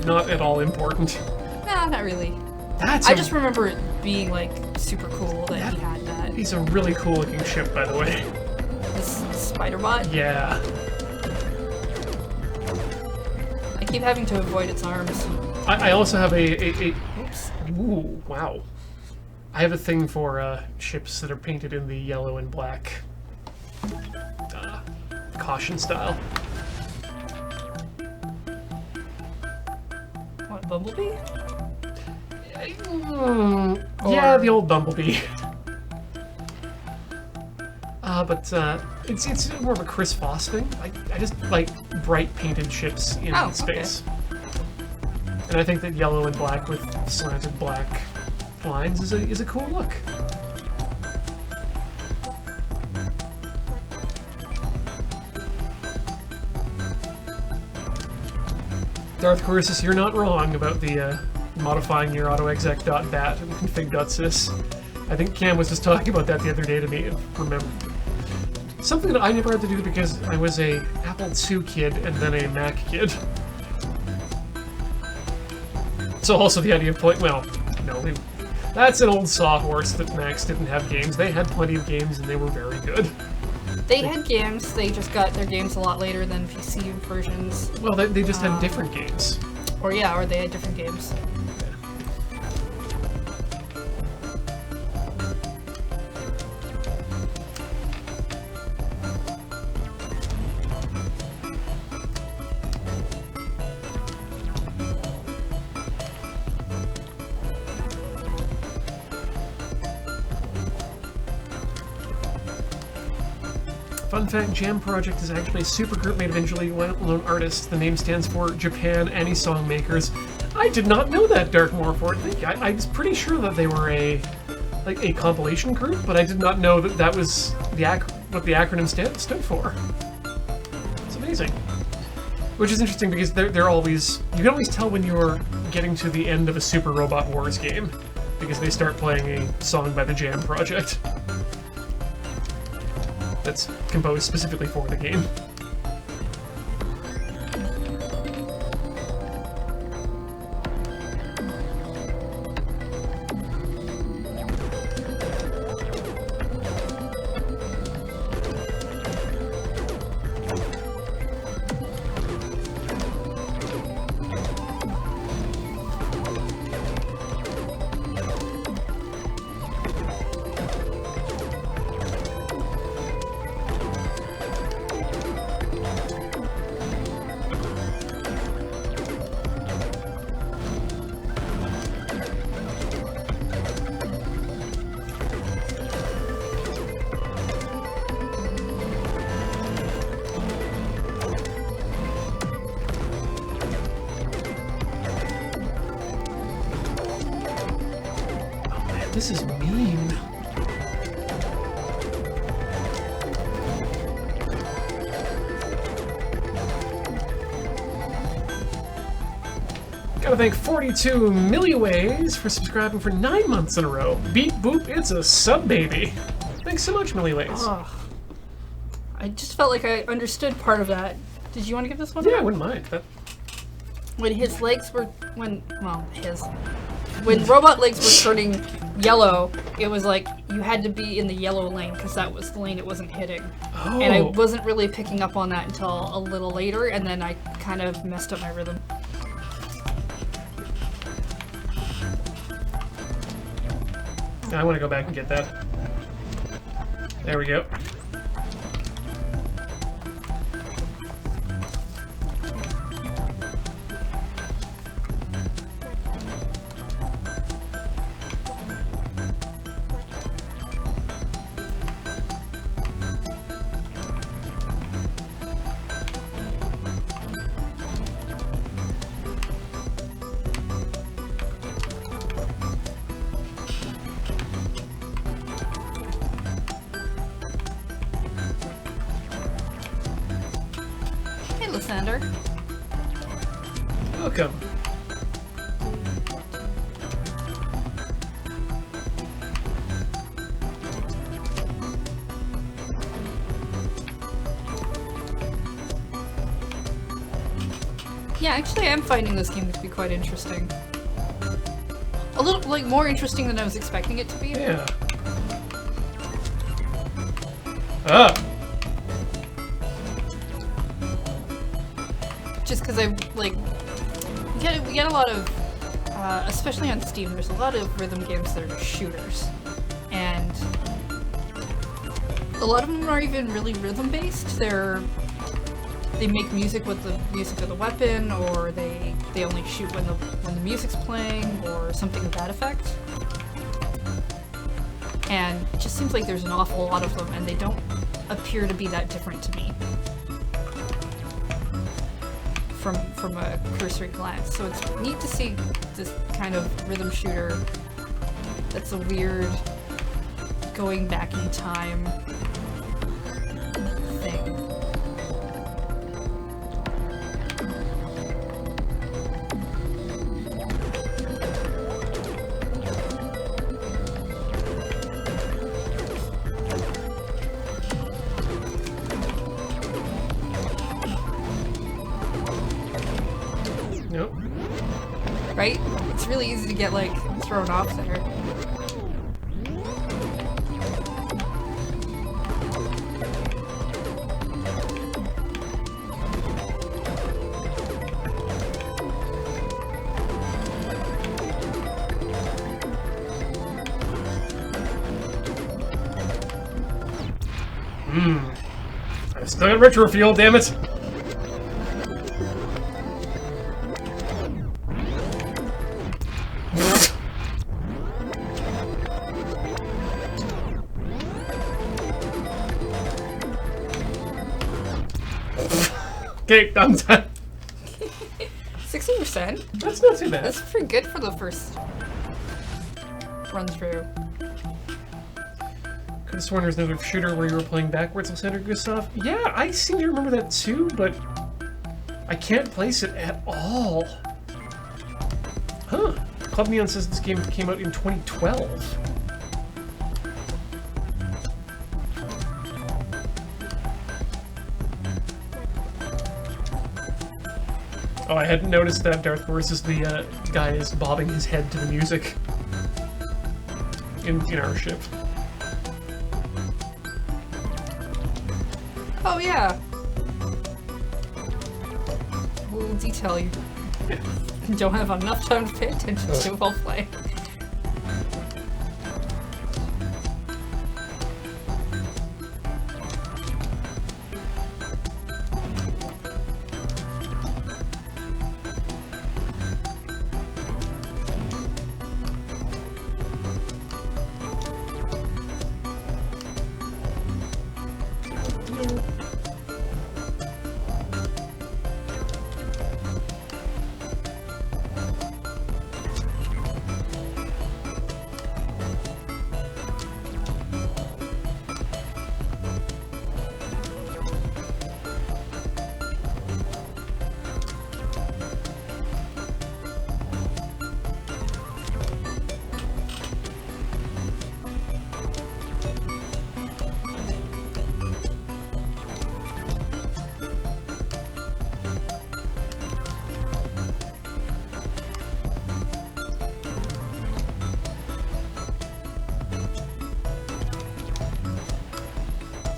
not at all important. Nah, not really. That's I just remember it being like super cool that he had that. He's a really cool looking ship, by the way. This Spider-Bot. Yeah. I keep having to avoid its arms. I also have a Oops. ooh, wow. I have a thing for ships that are painted in the yellow and black caution style. What, Bumblebee? Yeah, the old Bumblebee. But it's more of a Chris Foss thing. I just like bright painted ships in Oh, space. And I think that yellow and black with slanted black lines is a cool look. Darth Chorusus, you're not wrong about the modifying your autoexec.bat and config.sys. I think Cam was just talking about that the other day to me, remember. Something that I never had to do because I was a Apple II kid and then a Mac kid. So also the idea of that's an old sawhorse that Macs didn't have games. They had plenty of games and they were very good. They had games, they just got their games a lot later than PC versions. Well, they just had different games. Or they had different games. Fun fact, Jam Project is actually a supergroup made of individually well-known artists. The name stands for Japan Any-Song Makers. I did not know that, Dark Morfort. Thank you. I was pretty sure that they were a compilation group, but I did not know that that was what the acronym stood for. It's amazing. Which is interesting because they're always... You can always tell when you're getting to the end of a Super Robot Wars game, because they start playing a song by the Jam Project that's composed specifically for the game. This is mean. Gotta thank 42 Milliways for subscribing for 9 months in a row. Beep boop, it's a sub baby. Thanks so much, Milliways. Ugh. I just felt like I understood part of that. Did you want to give this one? Yeah, I wouldn't mind. When his legs were when robot legs were turning yellow, it was like you had to be in the yellow lane because that was the lane it wasn't hitting. Oh. And I wasn't really picking up on that until a little later, and then I kind of messed up my rhythm. I want to go back and get that. There we go. Lysander. Welcome. Yeah, actually I am finding this game to be quite interesting. A little, more interesting than I was expecting it to be. Yeah. Ah. Just because I like we get a lot of, especially on Steam. There's a lot of rhythm games that are just shooters, and a lot of them aren't even really rhythm based. They make music with the music of the weapon, or they only shoot when the music's playing, or something to that effect. And it just seems like there's an awful lot of them, and they don't appear to be that different to me from a cursory glance. So it's neat to see this kind of rhythm shooter that's a weird going back in time thing. Nope. Right? It's really easy to get, like, thrown off there. I still got retro fuel, damn it! Okay, I'm done. 60%? That's not too bad. That's pretty good for the first run through. Could have sworn there was another shooter where you were playing backwards, Alexander Gustav. Yeah, I seem to remember that too, but I can't place it at all. Huh. Club Neon says this game came out in 2012. Oh, I hadn't noticed that Darth Boris the guy is bobbing his head to the music in our ship. Oh yeah. A little detail you don't have enough time to pay attention to while playing.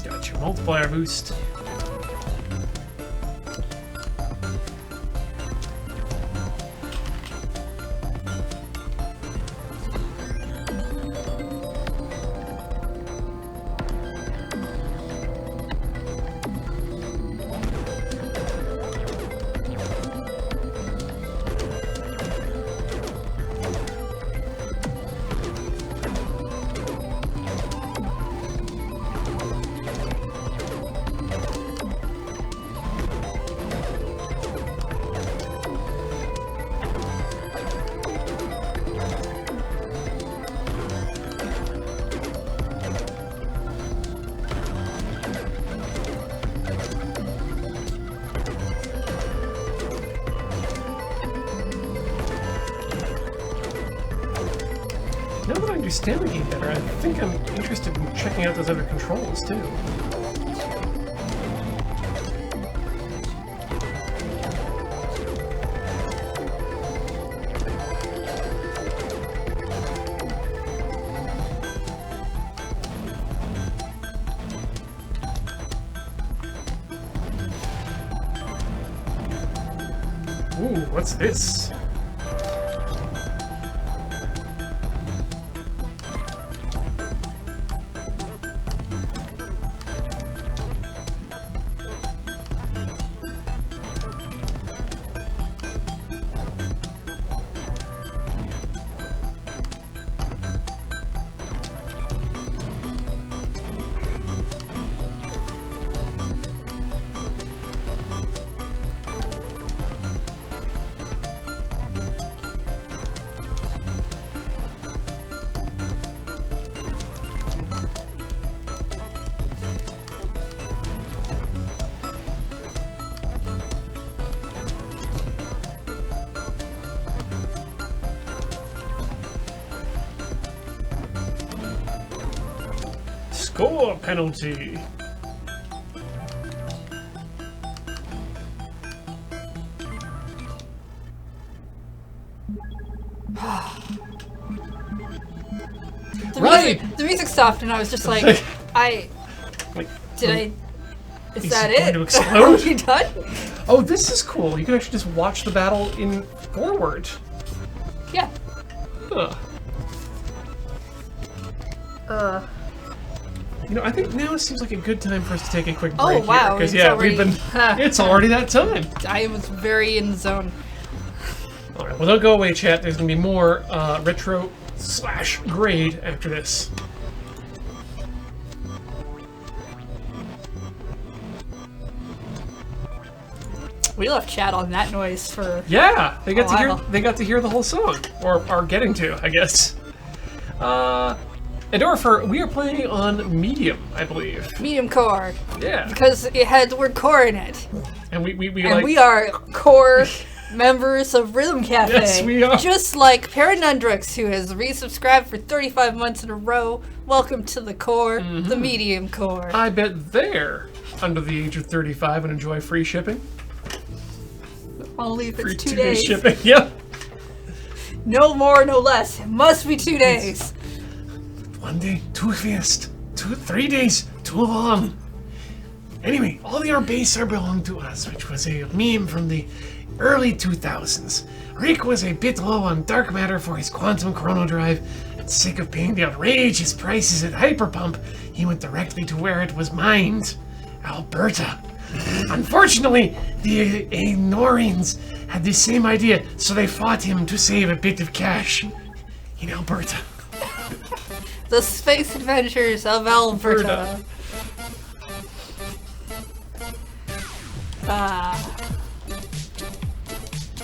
Gotcha, multiplier boost. Now that I understand the game better, I think I'm interested in checking out those other controls too. Ooh, what's this? Score penalty. Right. The music stopped, and I was just like, Like, Is Is that it going it? to explode? Are we done? oh, this is cool. You can actually just watch the battle in forward. Yeah. Huh. You know, I think now seems like a good time for us to take a quick Oh, break wow, because it's yeah, already- we've been. It's already that time. I was very in the zone. All right, well, don't go away, chat. There's gonna be more retro / grade after this. We left chat on that noise for. Yeah, they got Oh, to hear. wow. They got to hear the whole song, or are getting to, I guess. Endorpher, we are playing on medium, I believe. Medium core, Yeah, because it had the word core in it. and we And like. we are core members of Rhythm Cafe. Yes, we are. Just like Paranundrix, who has resubscribed for 35 months in a row. Welcome to the core, Mm-hmm. the medium core. I bet they're under the age of 35 and enjoy free shipping. Only if Free it's 2 2-day days. shipping. Yep. No more, no less. It must be 2 days. 1 day, too fast. 3 days, too long. Anyway, all the our base are belong to us, which was a meme from the early 2000s. Rick was a bit low on dark matter for his quantum chrono drive, and sick of paying the outrageous prices at Hyperpump, he went directly to where it was mined, Alberta. Unfortunately, the Aenorians had the same idea, so they fought him to save a bit of cash in Alberta. The Space Adventures of Alberta.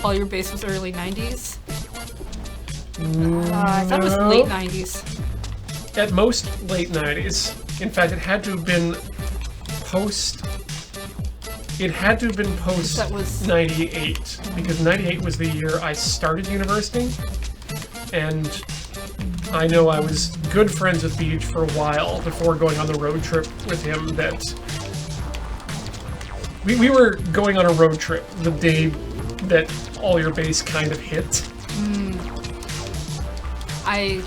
All your base was early 90s? I thought it was No. late 90s. At most, late 90s. In fact, it had to have been post. It had to have been post That was- 98, because 98 was the year I started university, and I know I was good friends with Beach for a while before going on the road trip with him. That we were going on a road trip the day that All Your Base kind of hit. I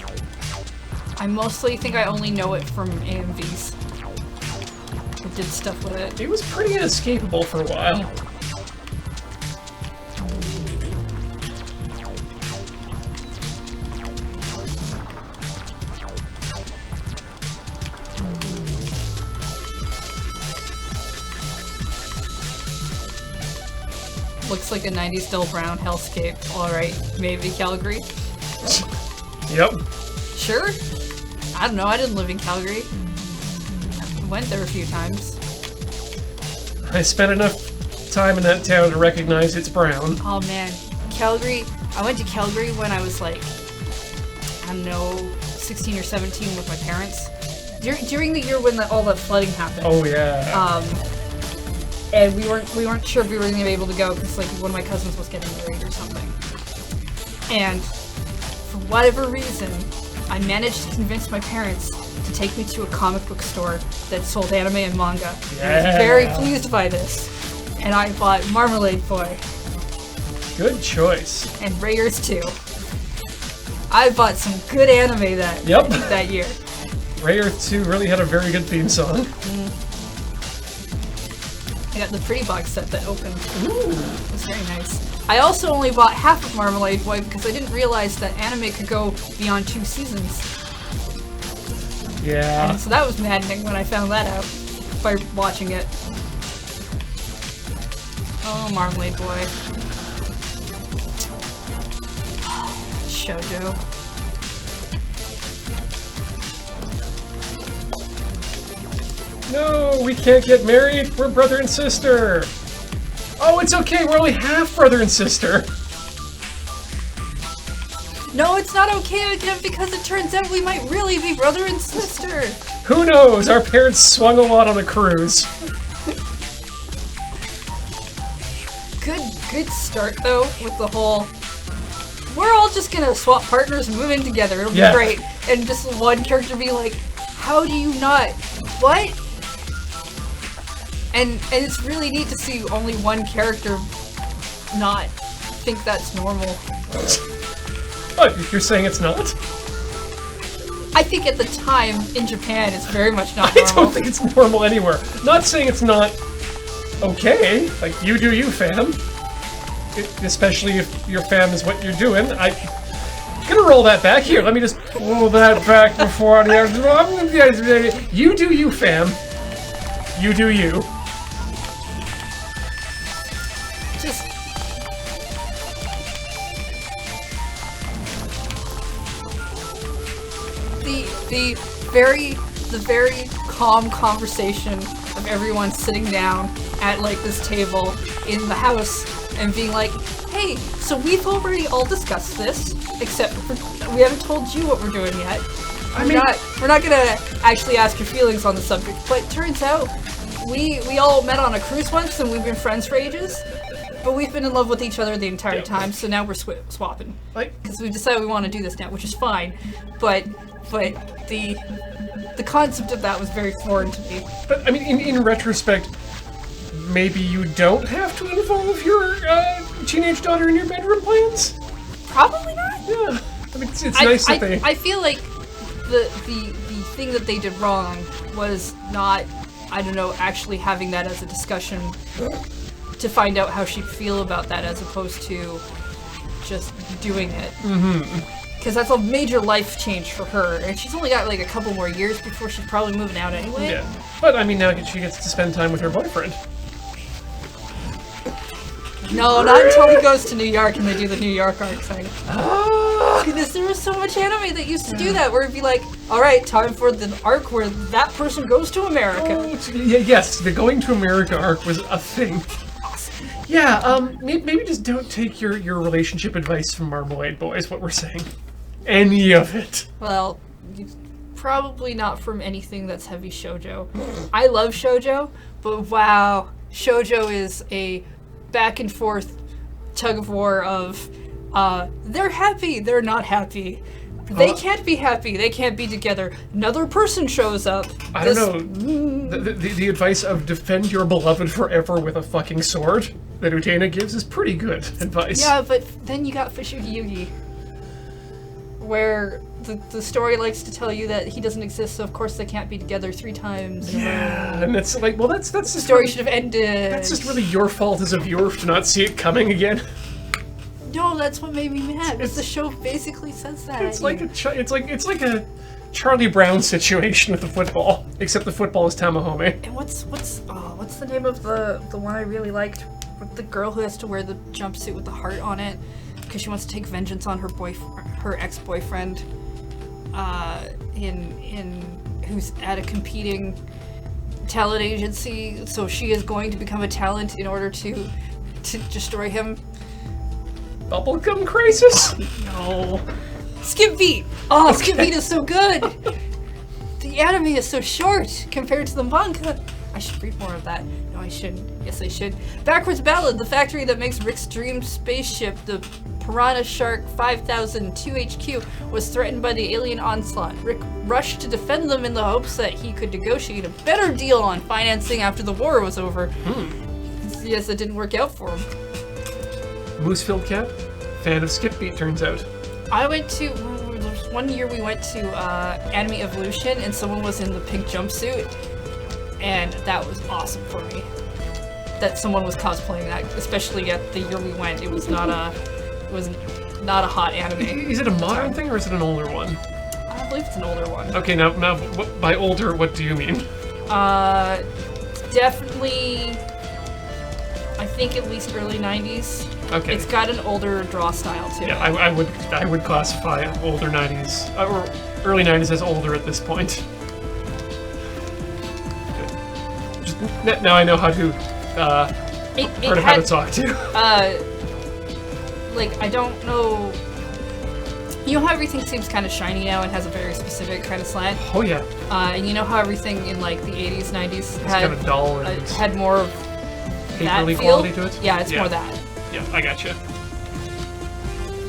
mostly think I only know it from AMVs. I did stuff with it. It was pretty inescapable for a while. Looks like a 90s Del Brown hellscape. Alright, maybe Calgary. Yep. Sure? I don't know, I didn't live in Calgary. I went there a few times. I spent enough time in that town to recognize it's brown. Oh man, Calgary. I went to Calgary when I was like, I don't know, 16 or 17 with my parents. During the year when all that flooding happened. Oh yeah. And we weren't sure if we were gonna be able to go because like one of my cousins was getting married or something. And for whatever reason, I managed to convince my parents to take me to a comic book store that sold anime and manga. And I was very Yeah. pleased by this. And I bought Marmalade Boy Good choice. and Raiders 2. I bought some good anime Yep. that year. Ray Earth 2 really had a very good theme song. I got the pretty box set that opened. It was very nice. I also only bought half of Marmalade Boy because I didn't realize that anime could go beyond 2 seasons. Yeah. And so that was maddening when I found that out by watching it. Oh, Marmalade Boy. Shoujo. No, we can't get married. We're brother and sister. Oh, it's okay. We're only half brother and sister. No, it's not okay again because it turns out we might really be brother and sister. Who knows? Our parents swung a lot on a cruise. Good start though with the whole. We're all just gonna swap partners and move in together. It'll be great. And just one character be like, "How do you not? What?" And it's really neat to see only one character not think that's normal. What? You're saying it's not? I think at the time in Japan it's very much not I normal. don't think it's normal anywhere. Not saying it's not okay. Like, you do you, fam. Especially if your fam is what you're doing. I'm gonna roll that back. Here, let me just pull that back before the... You do you, fam. You do you. Just the very calm conversation of everyone sitting down at like this table in the house and being like, "Hey, so we've already all discussed this, except for we haven't told you what we're doing yet. We're not gonna actually ask your feelings on the subject, but it turns out we all met on a cruise once and we've been friends for ages, but we've been in love with each other the entire time, so now we're swapping. Because we decided we want to do this now, which is fine, but the concept of that was very foreign to me. But, I mean, in retrospect, maybe you don't have to involve your teenage daughter in your bedroom plans? Probably not. Yeah. I mean, it's nice that they... I feel like the thing that they did wrong was not, I don't know, actually having that as a discussion to find out how she'd feel about that as opposed to just doing it. Mm-hmm. Because that's a major life change for her, and she's only got like a couple more years before she's probably moving out anyway. Yeah. But, I mean, now she gets to spend time with her boyfriend. No, not until he goes to New York and they do the New York arc thing. Oh, goodness, there was so much anime that used to do that, where it'd be like, alright, time for the arc where that person goes to America. Oh, yes, the going to America arc was a thing. Awesome. Yeah, maybe just don't take your relationship advice from Marmalade Boy, is what we're saying. Any of it. Well, probably not from anything that's heavy shoujo. I love shoujo, but wow, shoujo is a back and forth tug of war of they're happy, they're not happy. They can't be happy, they can't be together. Another person shows up. I don't know. The advice of defend your beloved forever with a fucking sword that Utena gives is pretty good advice. Yeah, but then you got Fishugi Yugi, where the story likes to tell you that he doesn't exist, so of course they can't be together 3 times. Yeah, and it's like, well, that's the story should have ended. That's just really your fault as a viewer to not see it coming again. No, that's what made me mad. Because the show basically says that. It's like a Charlie Brown situation with the football, except the football is Tamahome. And what's the name of the one I really liked? With the girl who has to wear the jumpsuit with the heart on it because she wants to take vengeance on her ex-boyfriend, who's at a competing talent agency. So she is going to become a talent in order to destroy him. Bubblegum Crisis? No. Skip Beat! Oh, okay. Skip Beat is so good! The anime is so short compared to the manga. I should read more of that. No, I shouldn't. Yes, I should. Backwards Ballad, the factory that makes Rick's dream spaceship, the Piranha Shark 5002 HQ, was threatened by the alien onslaught. Rick rushed to defend them in the hopes that he could negotiate a better deal on financing after the war was over. Yes, it didn't work out for him. Moosefield Cat? Fan of Skip Beat, turns out. I went to... One year we went to Anime Evolution and someone was in the pink jumpsuit. And that was awesome for me. that someone was cosplaying that, especially at the year we went. It was not a hot anime. Is it a modern thing or is it an older one? I believe it's an older one. Okay, now by older, what do you mean? Definitely, I think at least early 90s. Okay. It's got an older draw style too. Yeah, I would classify older 90s or early 90s as older at this point. Good. Just, now I know how to how to talk to. Like I don't know. You know how everything seems kind of shiny now and has a very specific kind of slant? Oh yeah. And you know how everything in like the 80s, 90s It's kind of dull and had more of that paperly feel? quality to it? Yeah, it's more that. Yeah, I gotcha.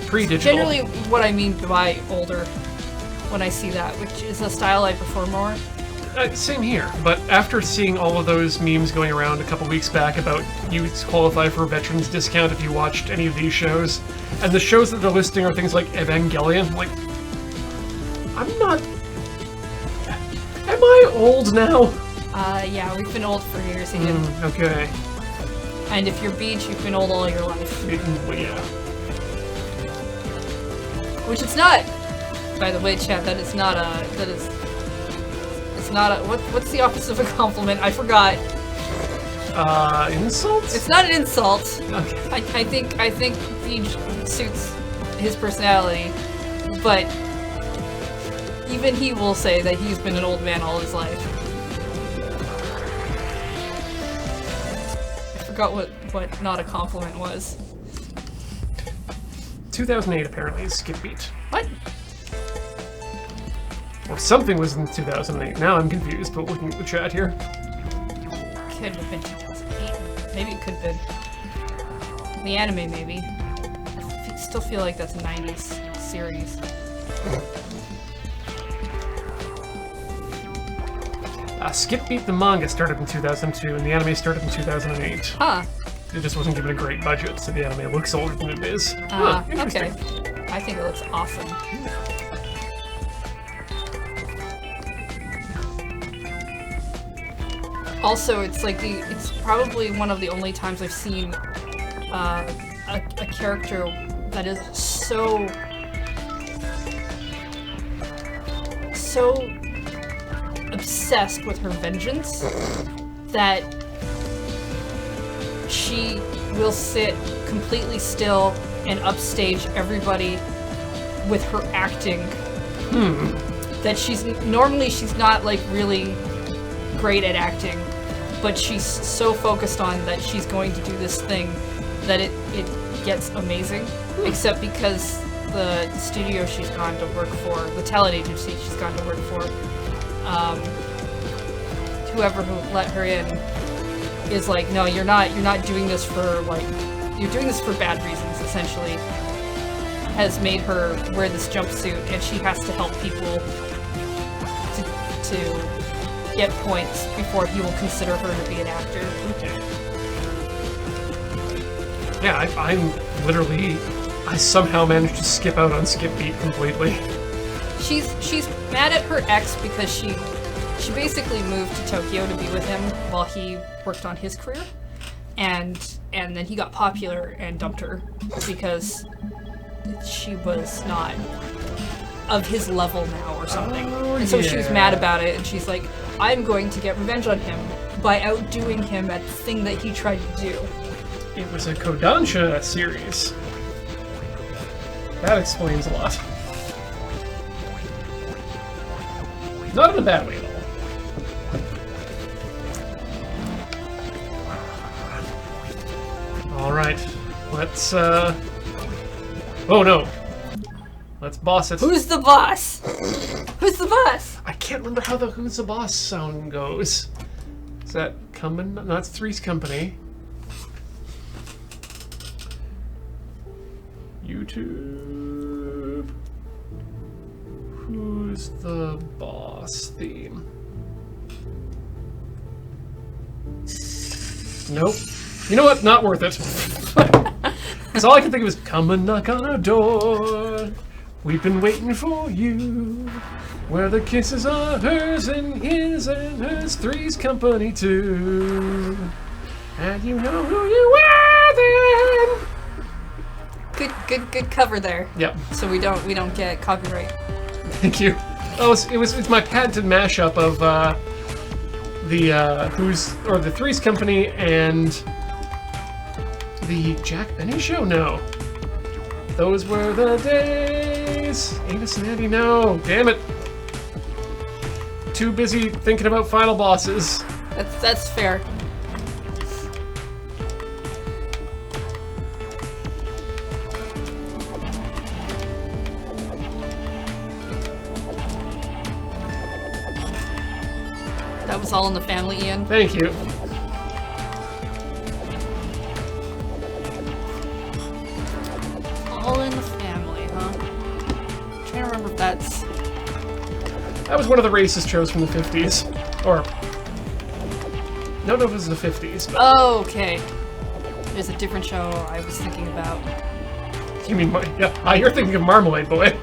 Pre-digital. Generally, what I mean by older when I see that, which is a style I prefer more. Same here, but after seeing all of those memes going around a couple weeks back about you qualify for a veterans discount if you watched any of these shows, and the shows that they're listing are things like Evangelion, like, I'm not... Am I old now? Yeah, we've been old for years, Ian. Okay. And if you're Beach, you've been old all your life. Well, yeah. Which it's not. By the way, chat, that is not a... It's not a... What's the opposite of a compliment? I forgot. Insult? It's not an insult. Okay. I think Beach suits his personality, but even he will say that he's been an old man all his life. I forgot what not a compliment was. 2008 apparently is Skip Beat. What? Or something was in 2008. Now I'm confused, but looking at the chat here. Could have been 2008. Maybe it could have been. The anime, maybe. I still feel like that's a 90s series. Skip Beat the manga started in 2002, and the anime started in 2008. Huh. It just wasn't given a great budget, so the anime looks older than it is. Okay. I think it looks awesome. Also, it's probably one of the only times I've seen a character that is so obsessed with her vengeance that she will sit completely still and upstage everybody with her acting. That she's not like really great at acting, but she's so focused on that she's going to do this thing that it gets amazing. Except because the studio she's gone to work for, the talent agency she's gone to work for, whoever who let her in is like, no, you're not doing this for like, you're doing this for bad reasons, essentially. Has made her wear this jumpsuit, and she has to help people to get points before he will consider her to be an actor. Okay. Yeah, I'm literally... I somehow managed to skip out on Skip Beat completely. She's mad at her ex because she basically moved to Tokyo to be with him while he worked on his career, and then he got popular and dumped her because she was not of his level now or something. And so she was mad about it, and she's like, I'm going to get revenge on him by outdoing him at the thing that he tried to do. It was a Kodansha series. That explains a lot. Not in a bad way at all. Alright, let's, oh no. Let's boss it. Who's the boss? Who's the boss? I can't remember how the Who's the Boss sound goes. Is that coming? No, it's Three's Company. YouTube. Who's the Boss theme? Nope. You know what? Not worth it. Because all I can think of is, come and knock on our door. We've been waiting for you. Where the kisses are hers and his and hers. Three's Company too. And you know who you are then. Good cover there. Yep. So we don't get copyright. Thank you. Oh, it's my patented mashup of the Three's Company and the Jack Benny Show. No, those were the days. Amos and Andy. No, damn it. Too busy thinking about final bosses. That's fair. That was All in the Family, Ian. Thank you. All in the Family, huh? I'm trying to remember if that's... That was one of the racist shows from the 50s. Or... No, it was the 50s. But Oh, okay. There's a different show I was thinking about. you mean... you're thinking of Marmalade Boy.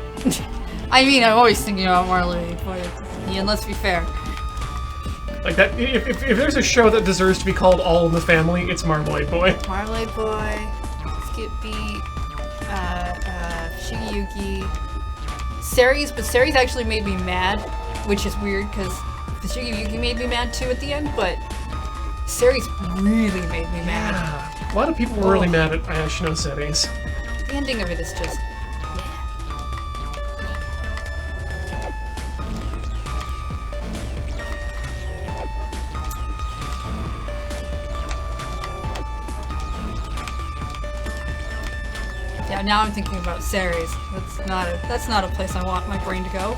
I mean, I'm always thinking about Marley, but Ian, let's be fair. Like that, if there's a show that deserves to be called All in the Family, it's Marmalade Boy. Marmalade Boy, Skip Beat, Shigeyuki, Ceres, but Ceres actually made me mad, which is weird because the Shigeyuki made me mad too at the end, but Ceres really made me mad. Yeah. A lot of people were really mad at Ayashino Series. The ending of it is just... Yeah, now I'm thinking about Ceres. That's not a place I want my brain to go.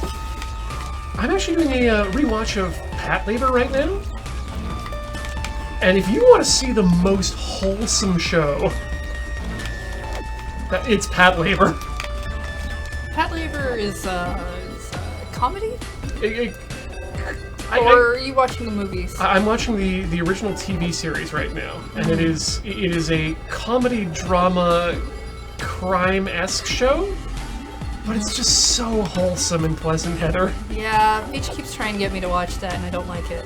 I'm actually doing a rewatch of Patlabor right now. And if you want to see the most wholesome show, it's Patlabor. Patlabor is a comedy? Or Or are you watching the movies? I'm watching the original TV series right now, and it is a comedy drama crime-esque show, but it's just so wholesome and pleasant, Heather. Yeah, Beach keeps trying to get me to watch that, and I don't like it.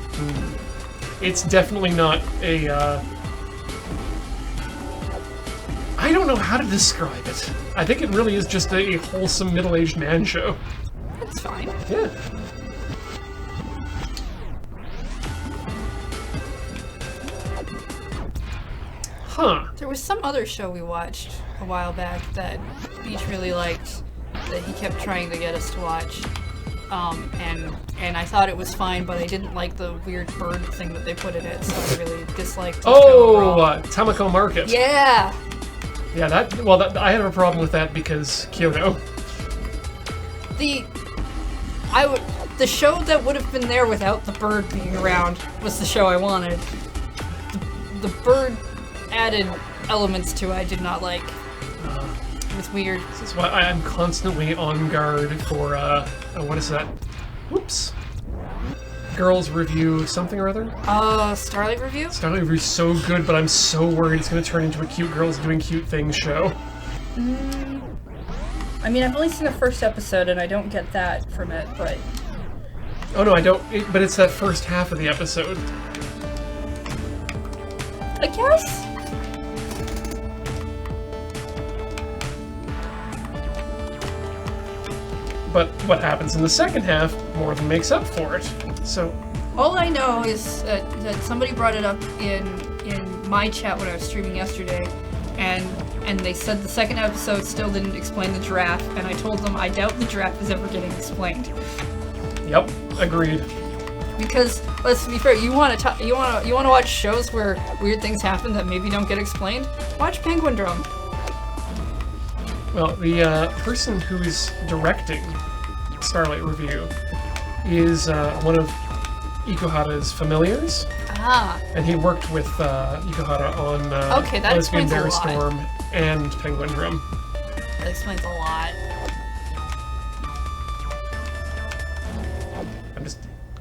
It's definitely not a, I don't know how to describe it. I think it really is just a wholesome middle-aged man show. That's fine. Yeah. Huh. There was some other show we watched a while back that Beach really liked, that he kept trying to get us to watch. And I thought it was fine, but I didn't like the weird bird thing that they put in it, so I really disliked the show overall. Tamako Market. Yeah! Yeah, I had a problem with that because Kyoto. The show that would have been there without the bird being around was the show I wanted. The bird added elements to it I did not like. It was weird. This is why I am constantly on guard for, what is that? Whoops. Girls Review something or other? Starlight Review? Starlight Review is so good, but I'm so worried it's going to turn into a cute girls doing cute things show. I mean, I've only seen the first episode and I don't get that from it, but... Oh no, I don't, but it's that first half of the episode. I guess? But what happens in the second half more than makes up for it. So, All I know is that somebody brought it up in my chat when I was streaming yesterday, and they said the second episode still didn't explain the giraffe, and I told them I doubt the giraffe is ever getting explained. yep, agreed. Because let's be fair, you want to watch shows where weird things happen that maybe don't get explained? Watch Penguin Drum. Well, the person who is directing Starlight Review is one of Ikuhara's familiars, and he worked with Ikuhara on Okay, that Lesbian explains a Bear lot. Storm and Penguin Drum. That explains a lot.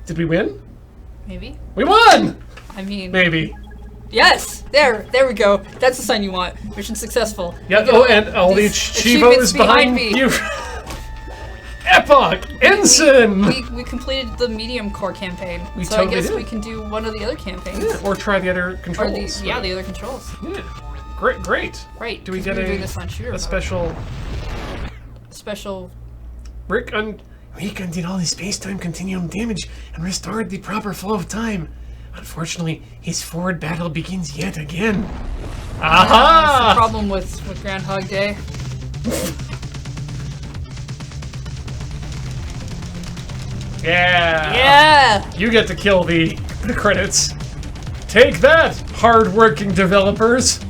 Did we win? Maybe. We won! I mean, Maybe. yes. There we go. That's the sign you want. Mission successful. Yeah. You get Oh, and all the these Chivos achievements behind me. you. Epoch! Ensign! We completed the medium core campaign. We so totally I guess did. we can do one of the other campaigns. Yeah, or try the other Or controls. the other controls. Yeah. Great. Right. Do we 'cause get were a, doing this on shooter a mode. special... special? Rick undid all the space-time continuum damage and restored the proper flow of time. Unfortunately, his forward battle begins yet again. That's the Aha! problem with Groundhog Day. Yeah. Yeah. You get to kill the credits. Take that, hard-working developers.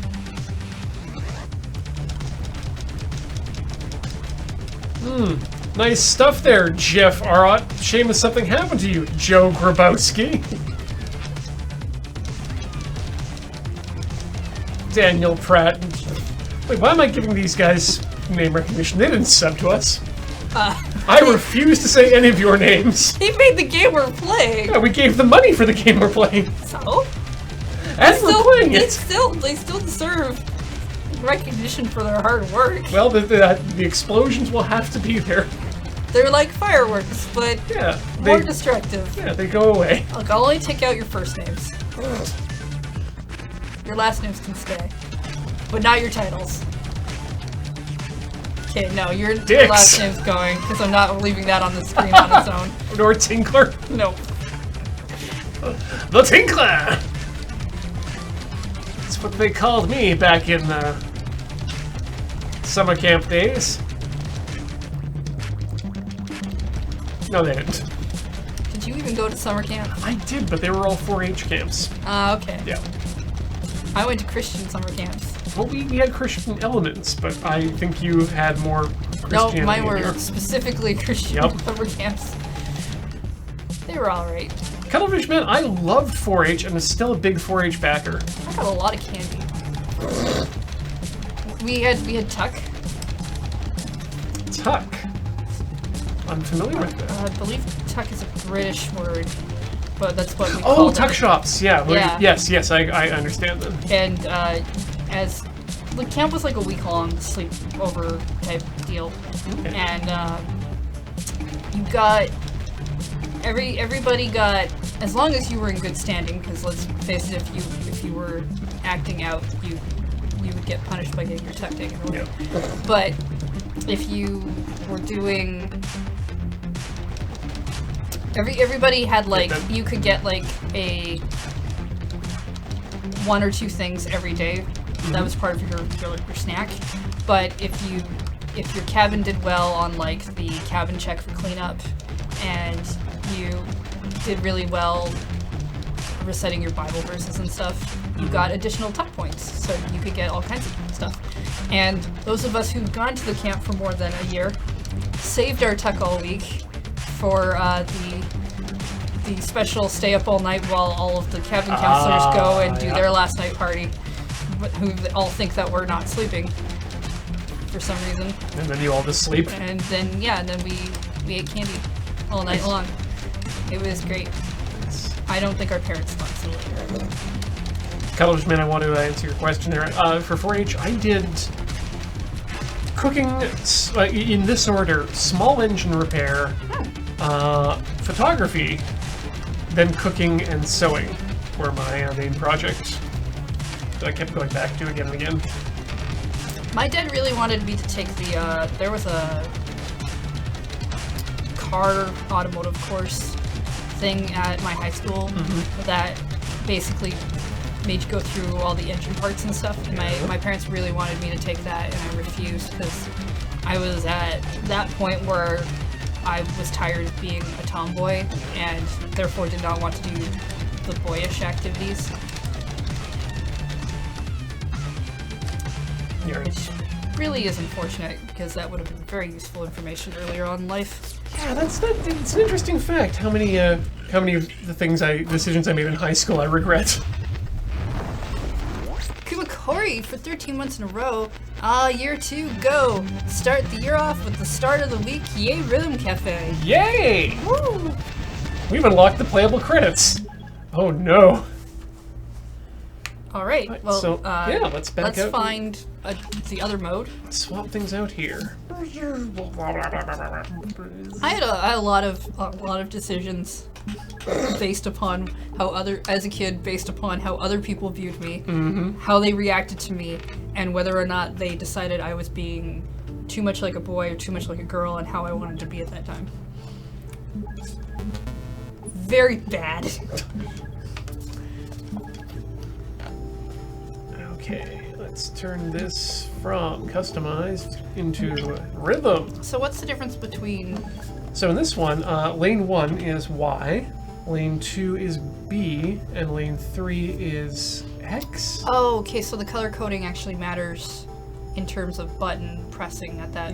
Nice stuff there, Jeff Arrott. Shame if something happened to you, Joe Grabowski. Daniel Pratt. Wait, why am I giving these guys name recognition? They didn't sub to us. I refuse to say any of your names. He made the game we're playing. Yeah, we gave them money for the game we're playing. So And we're playing they it. still deserve recognition for their hard work. Well, the explosions will have to be there. They're like fireworks, but Yeah, more destructive. yeah, they go away. Look, I'll only take out your first names. Your last names can stay, but not your titles. Okay, no, your Dicks. last name's going, because I'm not leaving that on the screen on its own. Nor Tinkler. No. The Tinkler! That's what they called me back in summer camp days. No, they didn't. Did you even go to summer camp? I did, but they were all 4-H camps. Okay. Yeah. I went to Christian summer camps. Well, we had Christian elements, but I think you had more Christianity. No, mine in were your- specifically Christian Yep. summer camps. They were alright. Cuttlefish Man, I loved 4-H and is still a big 4-H backer. I got a lot of candy. We had Tuck. Tuck. I'm familiar with that. I believe Tuck is a British word, but that's what we Oh, called tuck it. shops. Yeah. Yeah. Yes, I understand them. And as the camp was like a week-long sleepover type deal, and you got everybody got, as long as you were in good standing, because let's face it, if you were acting out, you would get punished by getting your tuck taken away. Yeah. But if you were doing everybody had like, you could get like a 1 or 2 things every day. That was part of your snack. But if your cabin did well on like the cabin check for cleanup, and you did really well reciting your Bible verses and stuff, you got additional tuck points, so you could get all kinds of stuff. And those of us who've gone to the camp for more than a year saved our tuck all week for the special stay up all night while all of the cabin counselors go and do their last night party, who all think that we're not sleeping for some reason. And then you all just sleep. And then we ate candy all night long. It was great. I don't think our parents thought so. Cuttlefish Man, I want to answer your question there. For 4-H, I did cooking in this order: small engine repair, photography, then cooking and sewing were my main projects that I kept going back to again and again. My dad really wanted me to take the, there was a car automotive course thing at my high school that basically made you go through all the engine parts and stuff. And my parents really wanted me to take that, and I refused because I was at that point where I was tired of being a tomboy and therefore did not want to do the boyish activities. Yeah. Which really is unfortunate because that would have been very useful information earlier on in life. Yeah, it's an interesting fact. How many of the decisions I made in high school I regret. Kumakori for 13 months in a row. Year 2, go! Start the year off with the start of the week, Yay Rhythm Cafe. Yay! Woo! We've unlocked the playable credits. Oh no. All right. Right, Well, so, yeah, let's back out. find the other mode. Swap things out here. I had a lot of decisions based upon how as a kid, based upon how other people viewed me, how they reacted to me, and whether or not they decided I was being too much like a boy or too much like a girl, and how I wanted to be at that time. Very bad. Okay, let's turn this from customized into rhythm. So what's the difference between? So in this one, lane 1 is Y, lane 2 is B, and lane 3 is X. Oh, okay. So the color coding actually matters in terms of button pressing at that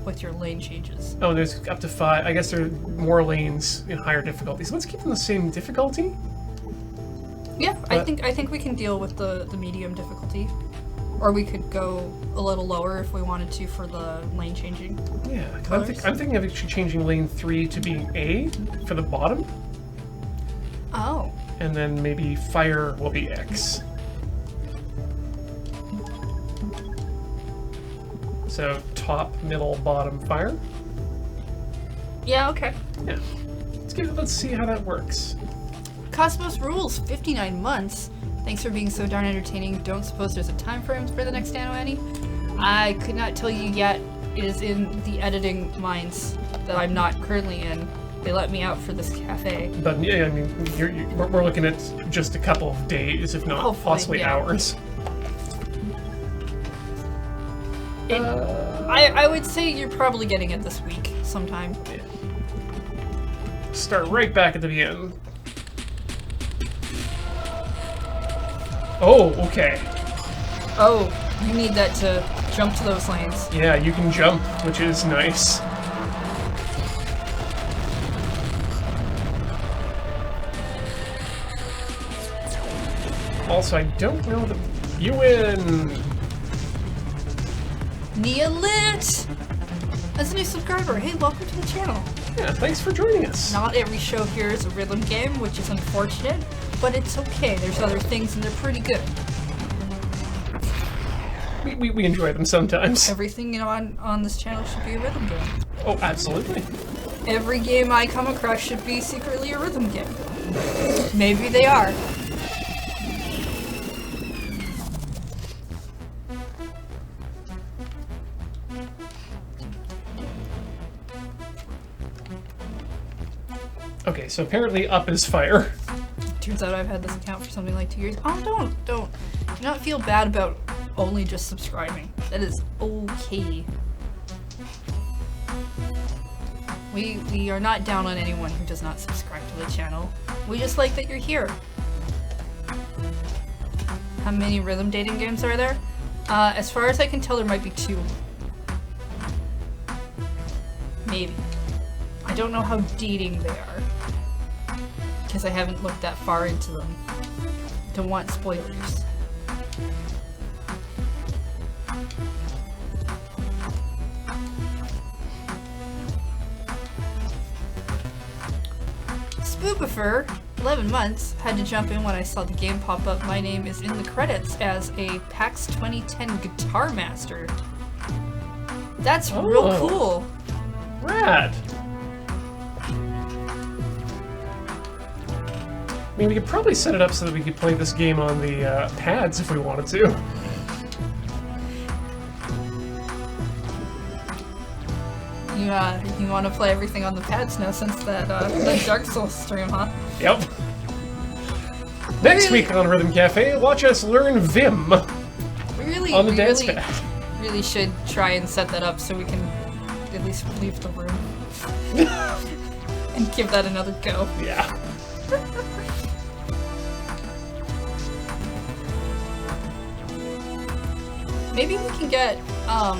with your lane changes. Oh, there's up to 5. I guess there are more lanes in higher difficulties. Let's keep them the same difficulty. Yeah, But- I think we can deal with the medium difficulty, or we could go a little lower if we wanted to for the lane changing. Yeah, 'cause Colors? I'm thinking of actually changing lane 3 to being A for the bottom, Oh, and then maybe fire will be X. So top, middle, bottom, fire. yeah, okay. Yeah. Let's see how that works. Cosmos Rules, 59 months. Thanks for being so darn entertaining. Don't suppose there's a time frame for the next Anno Annie? I could not tell you yet. It is in the editing minds that I'm not currently in. They let me out for this cafe. But yeah, I mean, we're looking at just a couple of days, if not Hopefully, possibly yeah. hours. I would say you're probably getting it this week sometime. Yeah. Start right back at the beginning. Oh, okay. Oh, you need that to jump to those lanes. Yeah, you can jump, which is nice. Also, I don't know that you win. Nia Lit! As a new subscriber, hey, welcome to the channel. Yeah, thanks for joining us. Not every show here is a rhythm game, which is unfortunate, but it's okay. There's other things and they're pretty good. We enjoy them sometimes. Everything on this channel should be a rhythm game. Oh, absolutely. Every game I come across should be secretly a rhythm game. Maybe they are. Okay, so apparently up is fire. Turns out I've had this account for something like 2 years. Oh, don't. Do not feel bad about only just subscribing. That is okay. We are not down on anyone who does not subscribe to the channel. We just like that you're here. How many rhythm dating games are there? As far as I can tell, there might be 2. Maybe. I don't know how dating they are, because I haven't looked that far into them. Don't want spoilers. Spookifer, 11 months, had to jump in when I saw the game pop up. My name is in the credits as a PAX 2010 Guitar Master. That's real Oh. cool. Rad. I mean, we could probably set it up so that we could play this game on the pads if we wanted to. You want to play everything on the pads now since that Dark Souls stream, huh? Yep. Next Really? week on Rhythm Cafe, watch us learn Vim We on the dance pad. really should try and set that up so we can at least leave the room and give that another go. Yeah. Maybe we can get, I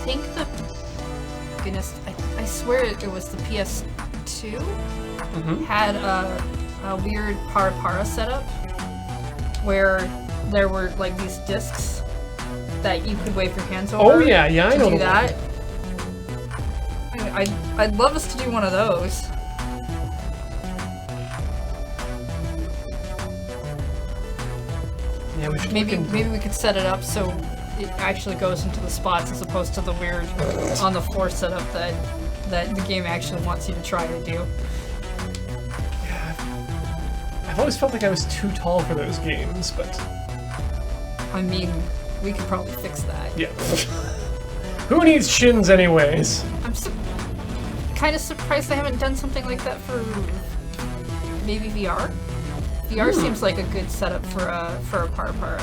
think goodness, I swear it was the PS2 had a weird para setup where there were like these discs that you could wave your hands over. Oh yeah, I to know do the that. I'd love us to do one of those. Yeah, we should Maybe look maybe we could set it up so it actually goes into the spots as opposed to the weird on the floor setup that the game actually wants you to try to do. I've always felt like I was too tall for those games, but I mean, we could probably fix that. yeah. Who needs shins anyways? I'm kind of surprised they haven't done something like that for maybe VR. VR seems like a good setup for a Para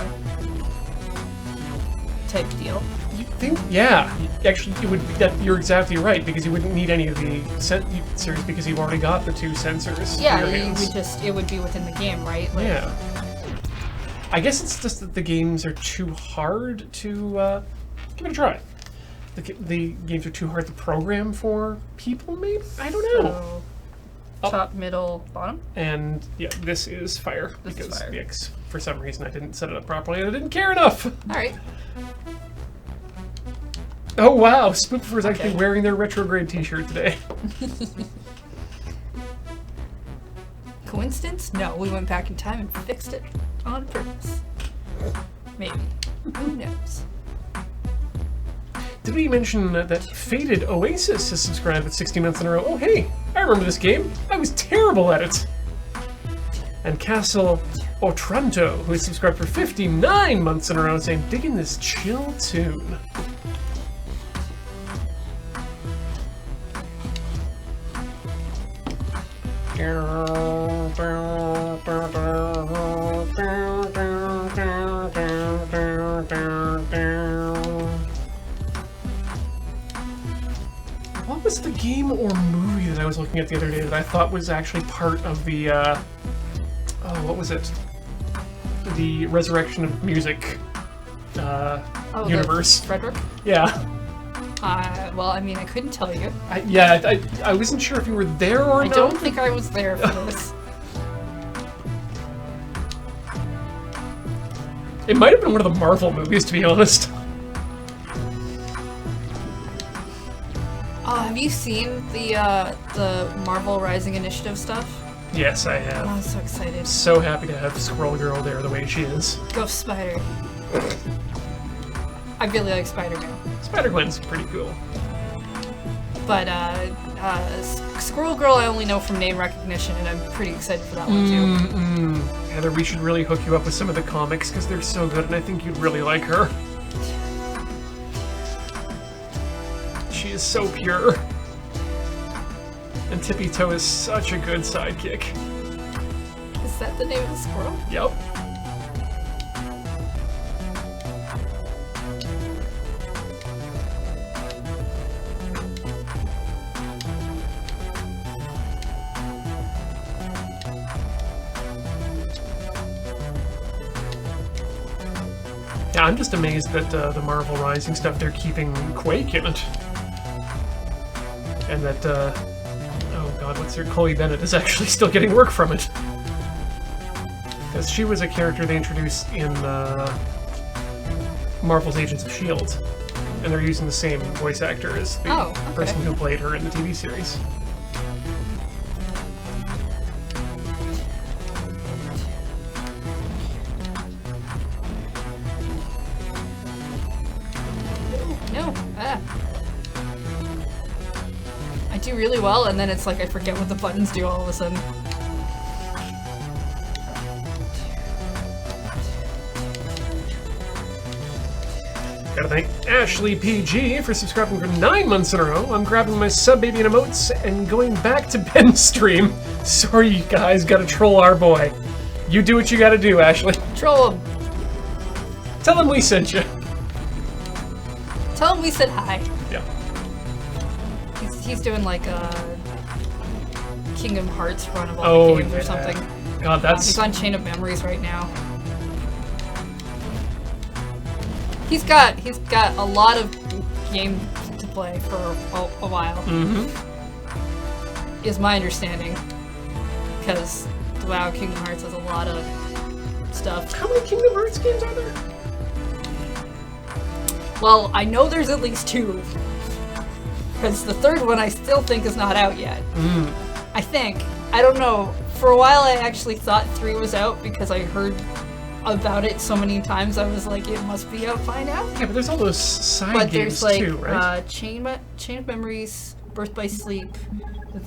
type deal. You think? Yeah. Actually, it would. You're exactly right because you wouldn't need any of the sensors because you've already got the 2 sensors. Yeah, for your you hands. would it would be within the game, right? Like, Yeah. I guess it's just that the games are too hard to give it a try. The games are too hard to program for people, maybe? I don't know. So, Up. top, middle, bottom. And yeah, this is fire. This is because fire. yeah, 'cause for some reason I didn't set it up properly and I didn't care enough. All right. Oh wow, Spookfer is actually Okay. wearing their retrograde t-shirt today. Coincidence? No, we went back in time and fixed it on purpose. Maybe. Who knows? Did we mention that Faded Oasis has subscribed with 60 months in a row? Oh hey, I remember this game. I was terrible at it. And Castle Otranto, who has subscribed for 59 months in a row, saying, digging this chill tune. What was the game or movie that I was looking at the other day that I thought was actually part of the, oh, what was it? The Resurrection of Music Oh, universe. Frederick? Yeah. Well, I mean, I couldn't tell you. I wasn't sure if you were there or I not. don't think I was there for this. It might have been one of the Marvel movies, to be honest. Have you seen the Marvel Rising Initiative stuff? Yes, I Oh, have. I'm so excited. So happy to have Squirrel Girl there the way she is. Ghost Spider. I really like Spider-Man. Spider-Gwen's pretty cool. But Squirrel Girl I only know from name recognition, and I'm pretty excited for that one too. Heather, we should really hook you up with some of the comics because they're so good, and I think you'd really like her. She is so pure. And Tippy Toe is such a good sidekick. Is that the name of the squirrel? Yep. Yeah, I'm just amazed that the Marvel Rising stuff, they're keeping Quake in it. And that, oh god, what's her, Chloe Bennett is actually still getting work from it. Because she was a character they introduced in Marvel's Agents of S.H.I.E.L.D. And they're using the same voice actor as the Oh, okay. person who played her in the TV series. No. I do really well, and then it's like I forget what the buttons do all of a sudden. Gotta thank Ashley PG for subscribing for 9 months in a row. I'm grabbing my sub baby and emotes and going back to Ben's stream. Sorry, you guys, gotta troll our boy. You do what you gotta do, Ashley. Troll him. Tell him we sent you. Tell him we said hi. Yeah. He's doing like a Kingdom Hearts run of all Oh, the games yeah. or something. God, that's... He's on Chain of Memories right now. He's got a lot of games to play for a while. Mm-hmm. Is my understanding. Because WoW Kingdom Hearts has a lot of stuff. How many Kingdom Hearts games are there? Well, I know there's at least 2. Because the third one I still think is not out yet. I think. I don't know. For a while I actually thought 3 was out because I heard about it so many times, I was like, it must be out by now. Yeah, but there's all those side But games there's like too, right? Chain of Memories, Birth by Sleep,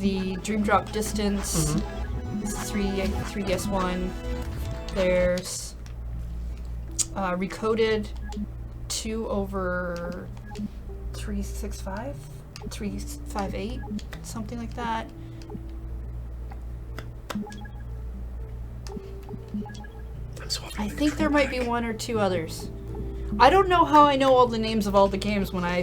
the Dream Drop Distance, Mm-hmm. 3DS one. There's Recoded 2/365, 358, something like that. I'm swapping I the think there control might be back. one or two others. I don't know how I know all the names of all the games when I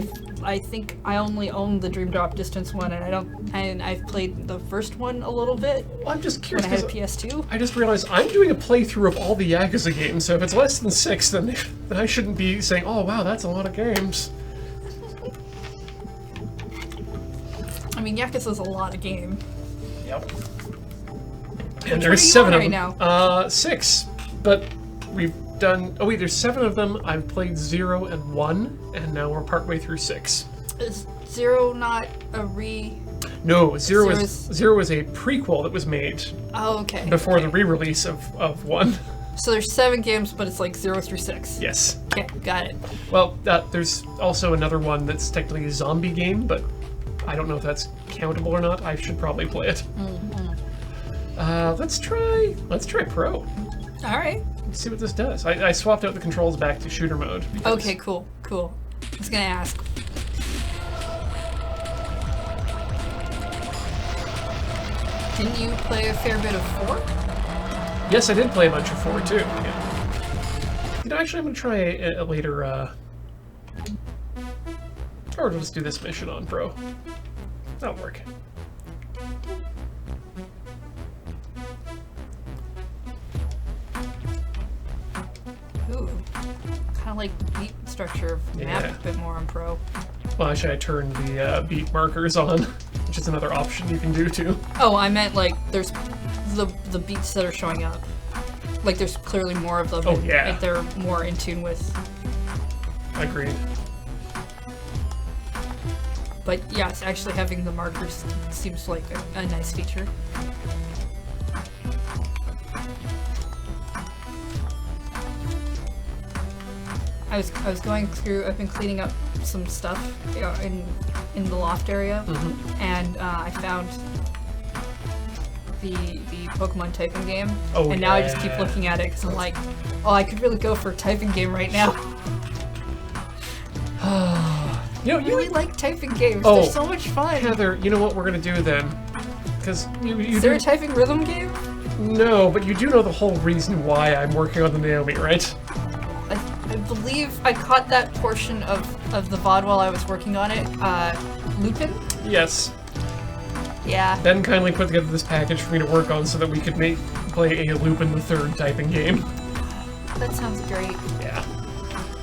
think I only own the Dream Drop Distance one, and I've played the first one a little bit Well, I'm just when curious I had a 'cause PS2. I just realized I'm doing a playthrough of all the Yakuza games, so if it's less than 6, then I shouldn't be saying, oh wow, that's a lot of games. I mean, Yakuza's a lot of game. Yep. Which And one there's are you 7 on of right them. 6. But we've done... Oh wait, there's 7 of them. I've played 0 and 1, and now we're partway through 6. Is Zero not a No, Zero Zero is a prequel that was made Oh, okay. before the re-release of 1. So there's 7 games, but it's like 0 through 6. Yes. Okay, got it. Well, there's also another one that's technically a zombie game, but I don't know if that's countable or not. I should probably play it. Let's try Pro. All right. Let's see what this does. I swapped out the controls back to shooter mode. because- Okay, cool. I was gonna ask. Didn't you play a fair bit of 4? Yes, I did play a bunch of 4 too. Yeah. You know, actually, I'm gonna try a later. Or we'll just do this mission on Pro. That'll work. Ooh. Kind of like the beat structure of map Yeah. a bit more on Pro. Well, actually, I turned the beat markers on, which is another option you can do too. Oh, I meant like there's the beats that are showing up. Like there's clearly more of them. Oh, and, yeah. like, they're more in tune with. Agreed. But yes, actually having the markers seems like a nice feature. I was going through. I've been cleaning up some stuff in the loft area, and I found the Pokemon typing game. Oh, and now I just keep yeah. looking at it because I'm like, oh, I could really go for a typing game right now. You know, I really like typing games. Oh, They're so much fun. Heather, you know what we're gonna do then? Because you Is there do a typing rhythm game? no, but you do know the whole reason why I'm working on the Naomi, right? I believe I caught that portion of the VOD while I was working on it. Lupin? Yes. Yeah. Ben kindly put together this package for me to work on so that we could play a Lupin the Third typing game. That sounds great. Yeah.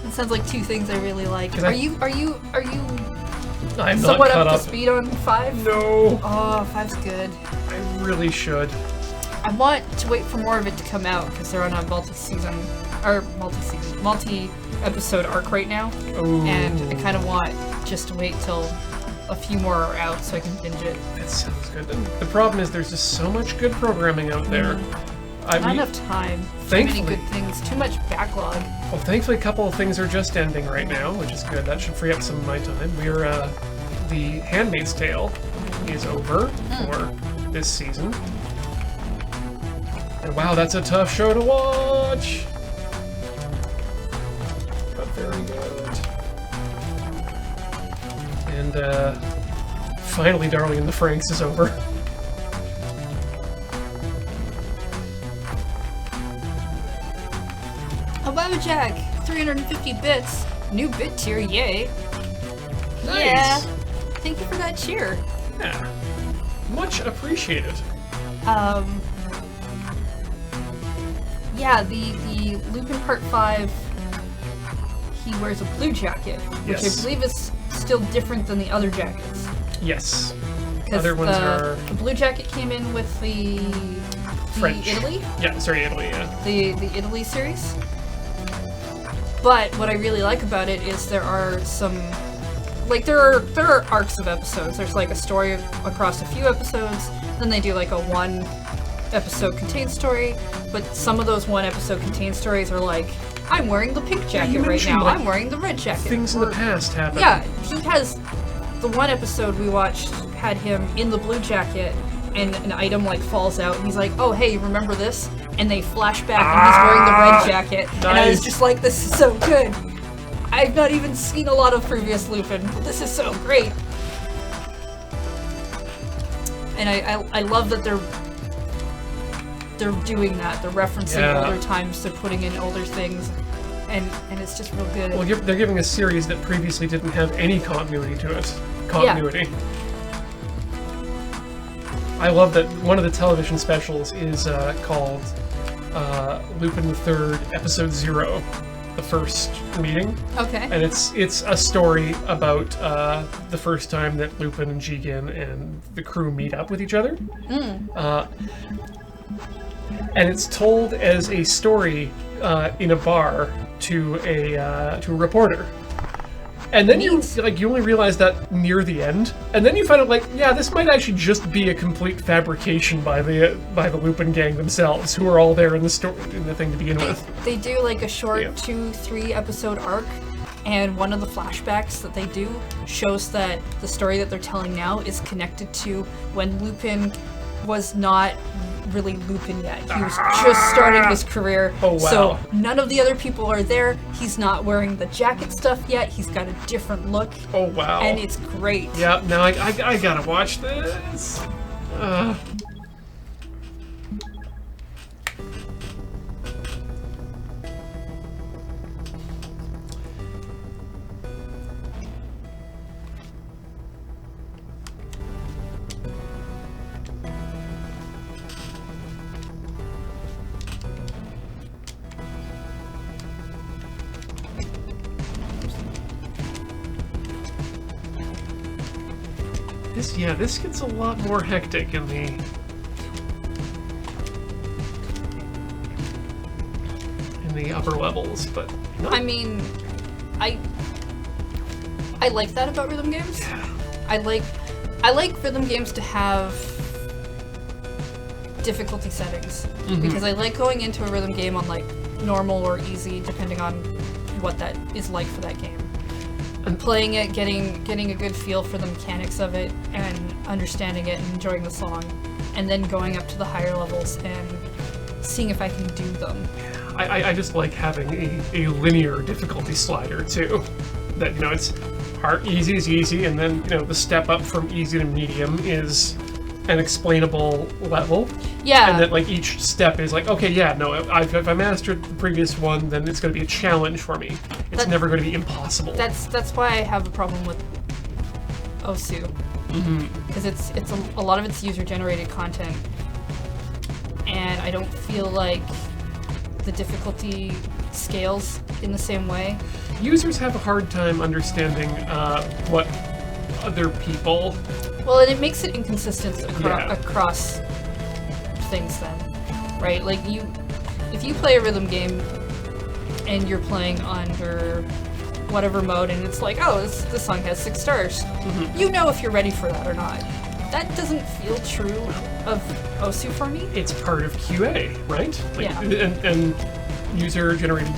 It sounds like 2 things I really like. 'Cause Are I- you I'm not somewhat caught up to up. speed on 5? No, Oh, 5's good. I really should. I want to wait for more of it to come out because they're on a multi-episode arc right now. Oh, And I kind of want just to wait till a few more are out so I can binge it. that sounds good. The problem is there's just so much good programming out there. Not enough time. Too many Thankfully. good things. Too much backlog. Well, thankfully, a couple of things are just ending right now, which is good. That should free up some of my time. The Handmaid's Tale is over for this season. And wow, that's a tough show to watch! But very good. And, finally, Darling in the Franxx is over. Obama Jack, 350 bits. New bit tier, yay. Nice. Yeah. Thank you for that cheer. Yeah. Much appreciated. Yeah, the Lupin Part 5, he wears a blue jacket, which Yes. I believe is still different than the other jackets. Yes. 'Cause Other ones are the blue jacket came in with the French. Italy, Yeah, sorry, Italy, yeah. the Italy series. But what I really like about it is there are some, like there are arcs of episodes. There's like a story across a few episodes, then they do like a one episode contained story, but some of those one episode contained stories are like, I'm wearing the pink jacket right mentioned, now. like, I'm wearing the red jacket. Things in Or- the past happen. Yeah, he has the one episode we watched had him in the blue jacket, and an item like falls out. And he's like, "Oh, hey, remember this?" And they flash back, and he's wearing the red jacket. And I was Nice. just like, "This is so good." I've not even seen a lot of previous Lupin, but this is so great. And I love that they're doing that. They're referencing Yeah. older times. They're putting in older things, and it's just real good. Well, they're giving a series that previously didn't have any continuity to it. Continuity. I love that one of the television specials is called Lupin III Episode 0, the first meeting. Okay. And it's a story about the first time that Lupin and Jigen and the crew meet up with each other. And it's told as a story in a bar to a reporter. And then you only realize that near the end, and then you find out like, yeah, this might actually just be a complete fabrication by the Lupin gang themselves, who are all there in the story in the thing to begin with. They do like a short Yeah. 2-3 episode arc, and one of the flashbacks that they do shows that the story that they're telling now is connected to when Lupin was not really Lupin yet. He was just starting his career. Oh, wow. So none of the other people are there. He's not wearing the jacket stuff yet. He's got a different look, Oh wow! and it's great. Yeah, now I gotta watch this. This gets a lot more hectic in the upper levels, but not, I mean, I like that about rhythm games. I like rhythm games to have difficulty settings because I like going into a rhythm game on like normal or easy depending on what that is like for that game. And playing it, getting a good feel for the mechanics of it and understanding it and enjoying the song, and then going up to the higher levels and seeing if I can do them. I just like having a linear difficulty slider too. That it's hard, easy is easy, and then the step up from easy to medium is an explainable level. Yeah. And that like each step is like, okay, yeah, no, if I mastered the previous one, then it's going to be a challenge for me. It's never going to be impossible. That's why I have a problem with Osu, because it's a lot of it's user generated content, and I don't feel like the difficulty scales in the same way. Users have a hard time understanding what other people. Well, and it makes it inconsistent Yeah. across things then, right? Like if you play a rhythm game and you're playing under whatever mode and it's like, oh, this song has 6 stars. You know if you're ready for that or not. That doesn't feel true of Osu for me. It's part of QA, right? Like, Yeah. And user-generated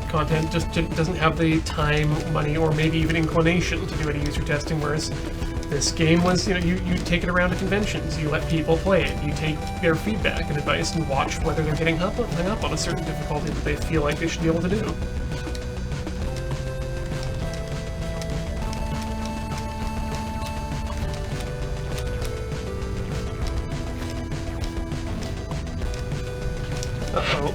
content just doesn't have the time, money, or maybe even inclination to do any user testing, whereas this game was, you take it around to conventions, you let people play it, you take their feedback and advice and watch whether they're getting hung up on a certain difficulty that they feel like they should be able to do. Uh-oh.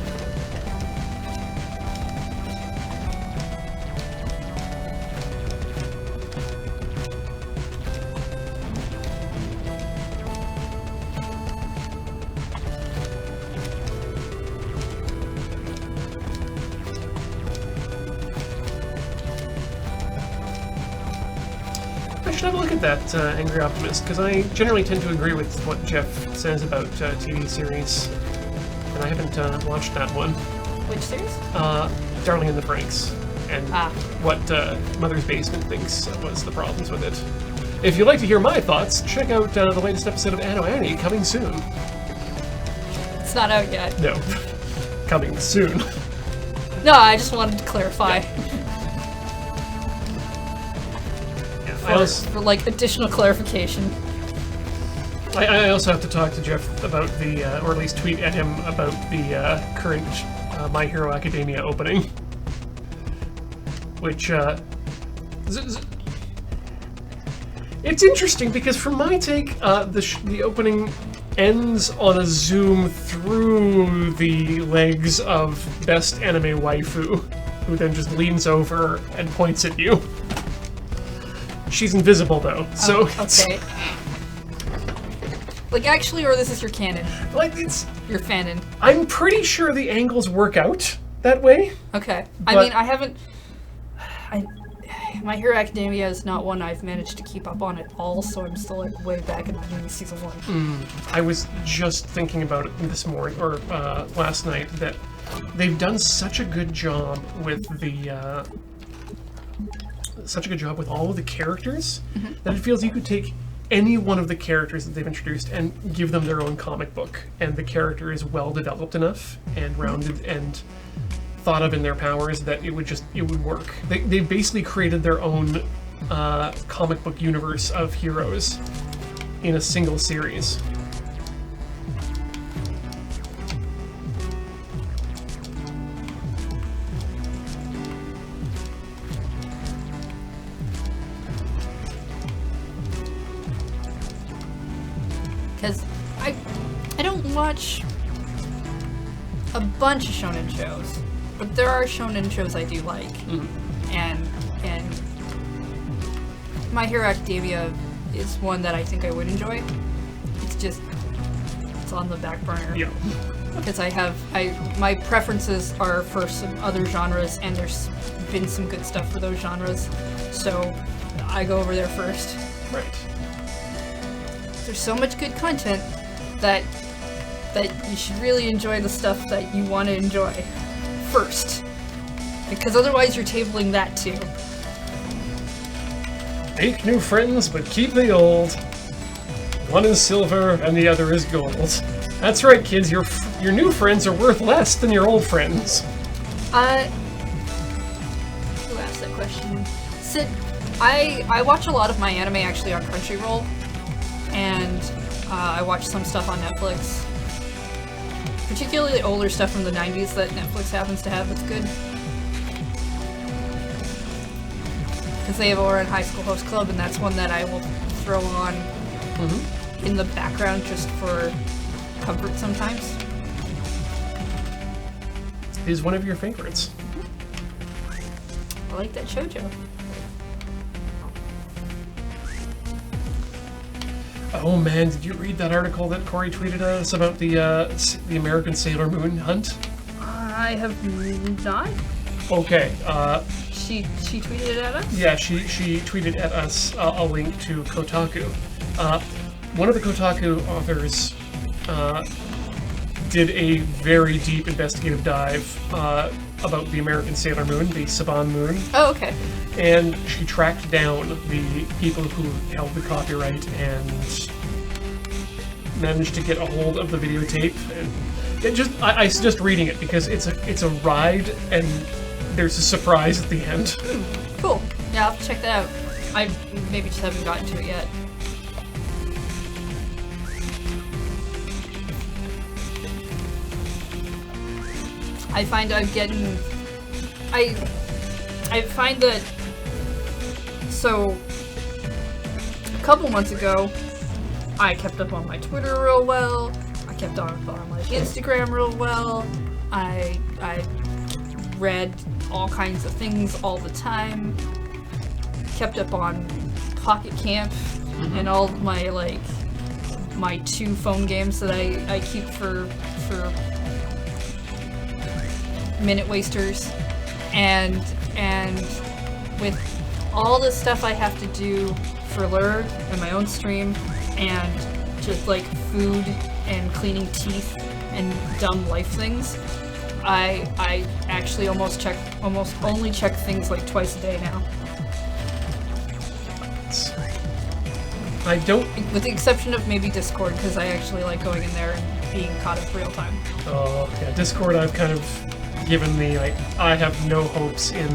I should have a look at that Angry Optimist, because I generally tend to agree with what Jeff says about TV series, and I haven't watched that one. Which series? Darling in the Franxx, and Ah. what Mother's Basement thinks was the problems with it. If you'd like to hear my thoughts, check out the latest episode of Anno Annie coming soon. It's not out yet. No. Coming soon. No, I just wanted to clarify. For like additional clarification. I also have to talk to Jeff about the, or at least tweet at him about the current My Hero Academia opening. Which, it's interesting because from my take, the opening ends on a zoom through the legs of best anime waifu, who then just leans over and points at you. She's invisible though, so Okay. Like actually, or this is your canon, like it's. your fanon. I'm pretty sure the angles work out that way. Okay. But- I mean, I haven't. My Hero Academia is not one I've managed to keep up on at all, so I'm still like way back in the beginning of season 1. I was just thinking about it this morning or last night that they've done such a good job with the all of the characters that it feels you could take any one of the characters that they've introduced and give them their own comic book, and the character is well developed enough and rounded and thought of in their powers that it would work. They basically created their own comic book universe of heroes in a single series. Because I don't watch a bunch of shonen shows, but there are shonen shows I do like, and My Hero Academia is one that I think I would enjoy. It's on the back burner. Yeah. Because my preferences are for some other genres, and there's been some good stuff for those genres, so I go over there first. Right. There's so much good content that you should really enjoy the stuff that you want to enjoy first, because otherwise you're tabling that too. Make new friends, but keep the old. One is silver, and the other is gold. That's right, kids. Your new friends are worth less than your old friends. Who asked that question? Sid, I watch a lot of my anime actually on Crunchyroll, and I watch some stuff on Netflix. Particularly older stuff from the 90s that Netflix happens to have that's good. Because they have Ouran High School Host Club, and that's one that I will throw on in the background just for comfort sometimes. Is one of your favorites. I like that shoujo. Oh man, did you read that article that Corey tweeted us about the American Sailor Moon hunt? I have not. Okay. She tweeted it at us? Yeah, she tweeted at us a link to Kotaku. One of the Kotaku authors did a very deep investigative dive about the American Sailor Moon, the Saban Moon, Oh, okay. and she tracked down the people who held the copyright and managed to get a hold of the videotape. And I suggest reading it because it's a ride and there's a surprise at the end. Cool. Yeah, I'll have to check that out. I maybe just haven't gotten to it yet. I find I'm getting... I find that... So, a couple months ago, I kept up on my Twitter real well. I kept on my Instagram real well. I read all kinds of things all the time. Kept up on Pocket Camp and all my my 2 phone games that I keep for minute wasters, and with all the stuff I have to do for Lure and my own stream, and just like food and cleaning teeth and dumb life things, I actually almost only check things like twice a day now. I don't. With the exception of maybe Discord, because I actually like going in there and being caught up real time. Oh, yeah, Discord I've kind of given the, like, I have no hopes in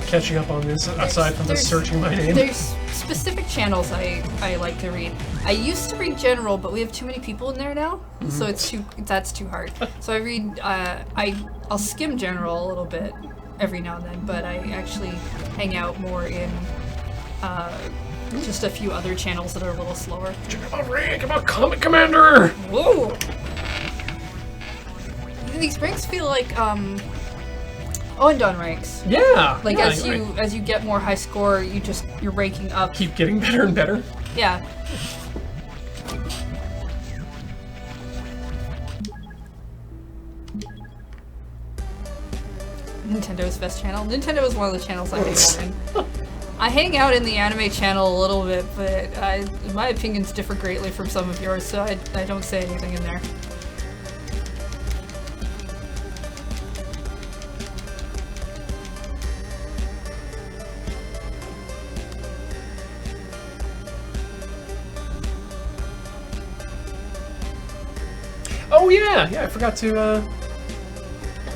catching up on this, aside from just searching my name. There's specific channels I like to read. I used to read general, but we have too many people in there now, so that's too hard. So I read, I'll skim general a little bit every now and then, but I actually hang out more in just a few other channels that are a little slower. Check out Rank, about Comet Commander! Whoa! These ranks feel like Oendon ranks. Yeah! Like yeah, as you get more high score, you're ranking up. Keep getting better and better. Yeah. Nintendo's best channel. Nintendo is one of the channels I hang out in. I hang out in the anime channel a little bit, but my opinions differ greatly from some of yours, so I don't say anything in there. Oh yeah, I forgot to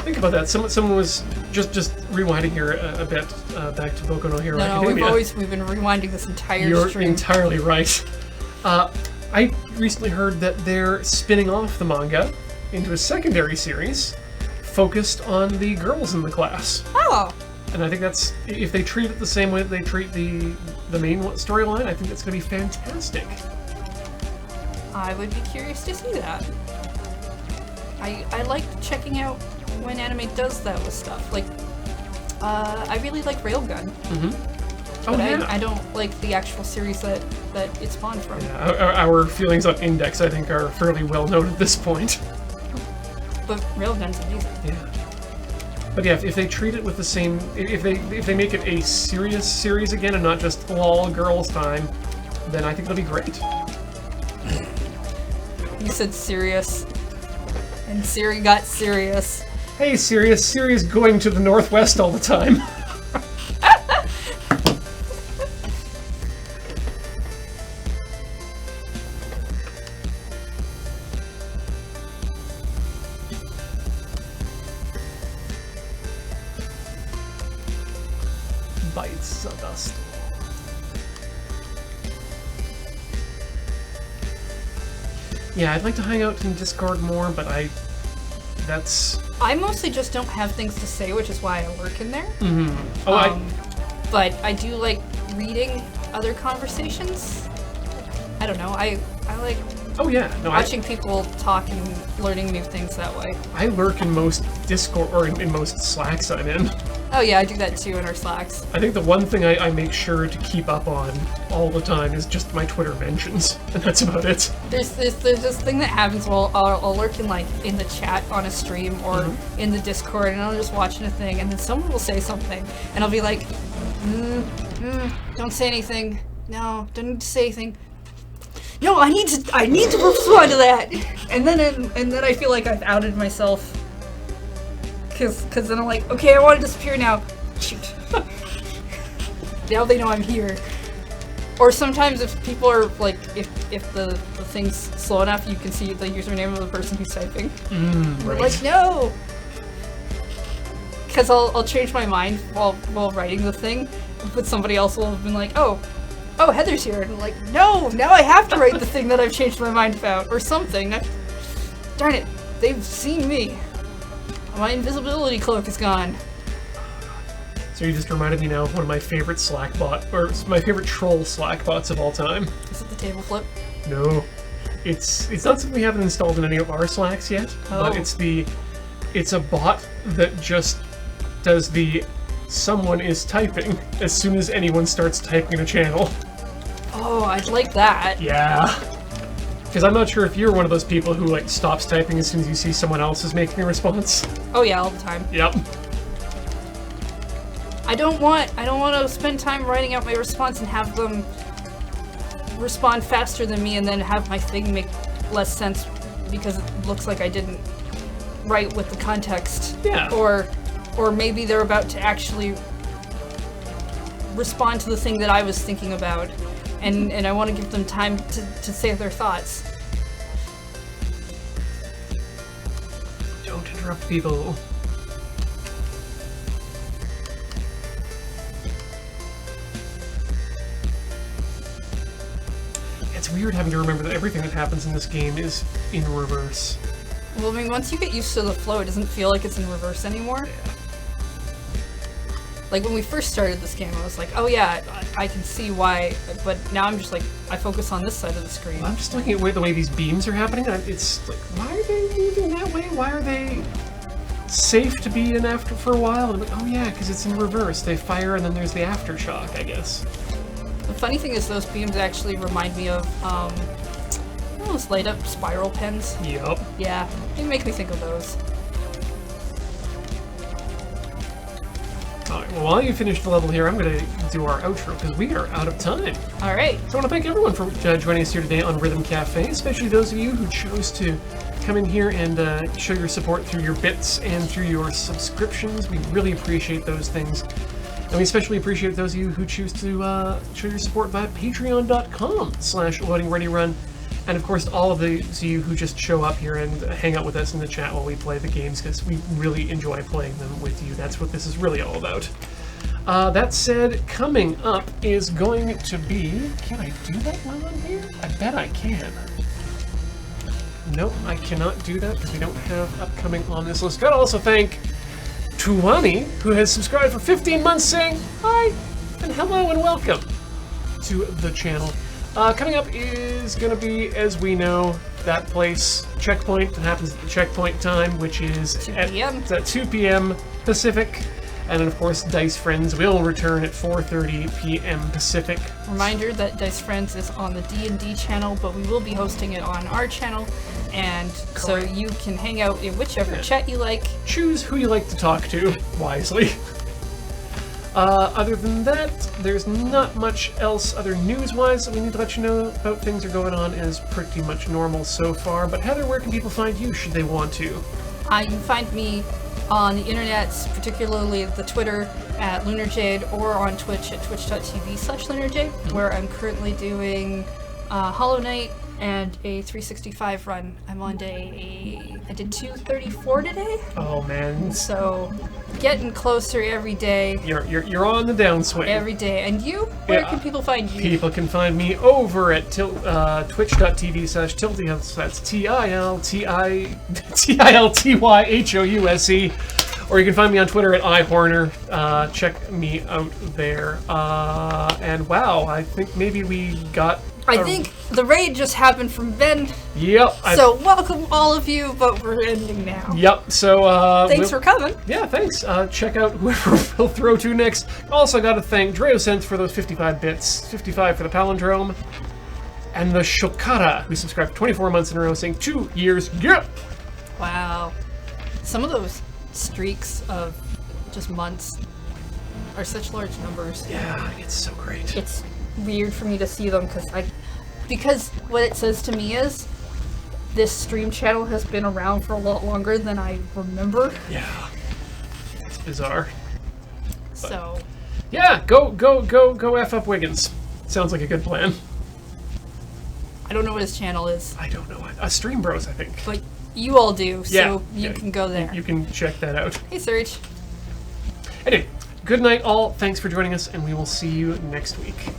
think about that. Someone was just rewinding here a bit back to Boku no Hero Academia. We've been rewinding this entire You're stream. entirely right. I recently heard that they're spinning off the manga into a secondary series focused on the girls in the class. Oh, And I think that's, if they treat it the same way that they treat the main storyline, I think that's going to be fantastic. I would be curious to see that. I like checking out when anime does that with stuff. Like, I really like Railgun. Mm-hmm. But Oh, yeah. I don't like the actual series that it spawned from. Yeah, our feelings on Index, I think, are fairly well known at this point. But Railgun's amazing. Yeah. But yeah, if they treat it with the same, if they make it a serious series again and not just all girls time, then I think it'll be great. You said serious, and Siri got serious. Hey, Sirius going to the northwest all the time. Bites of dust. Yeah, I'd like to hang out in Discord more, but I mostly just don't have things to say, which is why I lurk in there. Mm-hmm. Oh, But I do like reading other conversations. I don't know. I like oh yeah, no, watching people talk and learning new things that way. I lurk in most Discord or in most Slacks I'm in. Oh yeah, I do that too in our Slacks. I think the one thing I make sure to keep up on all the time is just my Twitter mentions, and that's about it. There's this thing that happens while I'll lurk in the chat on a stream or in the Discord, and I'm just watching a thing, and then someone will say something, and I'll be like, don't say anything. No, don't need to say anything. No, I need to respond to that. And then I feel like I've outed myself. Cause then I'm like, okay, I want to disappear now. Shoot. Now they know I'm here. Or sometimes if people are like, if the thing's slow enough, you can see the username of the person who's typing. Right. Like, no! Because I'll change my mind while writing the thing, but somebody else will have been like, oh, Heather's here. And I'm like, no, now I have to write the thing that I've changed my mind about, or something. Darn it, they've seen me. My invisibility cloak is gone. So you just reminded me now of one of my favorite Slack bot, or my favorite troll Slack bots of all time. Is it the table flip? No, it's not something we haven't installed in any of our Slacks yet, but it's a bot that just does the someone is typing as soon as anyone starts typing in a channel. Oh, I'd like that. Yeah. Because I'm not sure if you're one of those people who like stops typing as soon as you see someone else is making a response. Oh yeah, all the time. Yep. I don't want to spend time writing out my response and have them respond faster than me and then have my thing make less sense because it looks like I didn't write with the context. Yeah. Or maybe they're about to actually respond to the thing that I was thinking about. And I want to give them time to say their thoughts. Interrupt people. It's weird having to remember that everything that happens in this game is in reverse. Well, I mean, once you get used to the flow, it doesn't feel like it's in reverse anymore. Like, when we first started this game, I was like, oh yeah, I can see why, but now I'm just like, I focus on this side of the screen. I'm just looking at the way these beams are happening, and it's like, why are they moving that way? Why are they safe to be in after for a while? And I'm like, oh yeah, because it's in reverse. They fire, and then there's the aftershock, I guess. The funny thing is those beams actually remind me of, those light-up spiral pens. Yup. Yeah, they make me think of those. Alright, well, while you finish the level here, I'm going to do our outro, because we are out of time. Alright. So I want to thank everyone for joining us here today on Rhythm Cafe, especially those of you who chose to come in here and show your support through your bits and through your subscriptions. We really appreciate those things. And we especially appreciate those of you who choose to show your support via patreon.com/loadingreadyrun. And of course, all of those of you who just show up here and hang out with us in the chat while we play the games, because we really enjoy playing them with you. That's what this is really all about. That said, coming up is going to be... Can I do that while I'm here? I bet I can. Nope, I cannot do that because we don't have upcoming on this list. Gotta also thank Tuwani, who has subscribed for 15 months, saying hi and hello and welcome to the channel. Coming up is going to be, as we know, that place, Checkpoint, that happens at the checkpoint time, which is 2 p.m. It's at 2 p.m. Pacific. And then, of course, Dice Friends will return at 4:30 p.m. Pacific. Reminder that Dice Friends is on the D&D channel, but we will be hosting it on our channel, and so you can hang out in whichever chat you like. Choose who you like to talk to, wisely. Other than that, there's not much else other news-wise that we need to let you know about. Things are going on as pretty much normal so far. But Heather, where can people find you should they want to? You can find me on the internet, particularly the Twitter at LunarJade, or on Twitch at twitch.tv/LunarJade, where I'm currently doing Hollow Knight and a 365 run. I'm on I did 234 today. Oh man, So getting closer every day. you're on the downswing. Every day. And you? Where can people find you? People can find me over at twitch.tv/tiltyhouse. That's TILTYHOUSE. Or you can find me on Twitter at iHorner. Check me out there. And wow, I think maybe we got... I think the raid just happened from Ben. Yep. So welcome all of you, but we're ending now. Yep, so... Thanks for coming. Yeah, thanks. Check out whoever we'll throw to next. Also got to thank Dreosense for those 55 bits. 55 for the palindrome. And the Shokara, who subscribed for 24 months in a row, saying 2 years. Yeah! Wow. Some of those streaks of just months are such large numbers. Yeah, it's so great. It's weird for me to see them because what it says to me is this stream channel has been around for a lot longer than I remember. Yeah. It's bizarre. So Yeah, go F up Wiggins. Sounds like a good plan. I don't know what his channel is, I don't know. Stream Bros, I think. but you all do, so Yeah, you yeah, can go there. You can check that out. Hey Serge. Anyway, good night all. Thanks for joining us, and we will see you next week.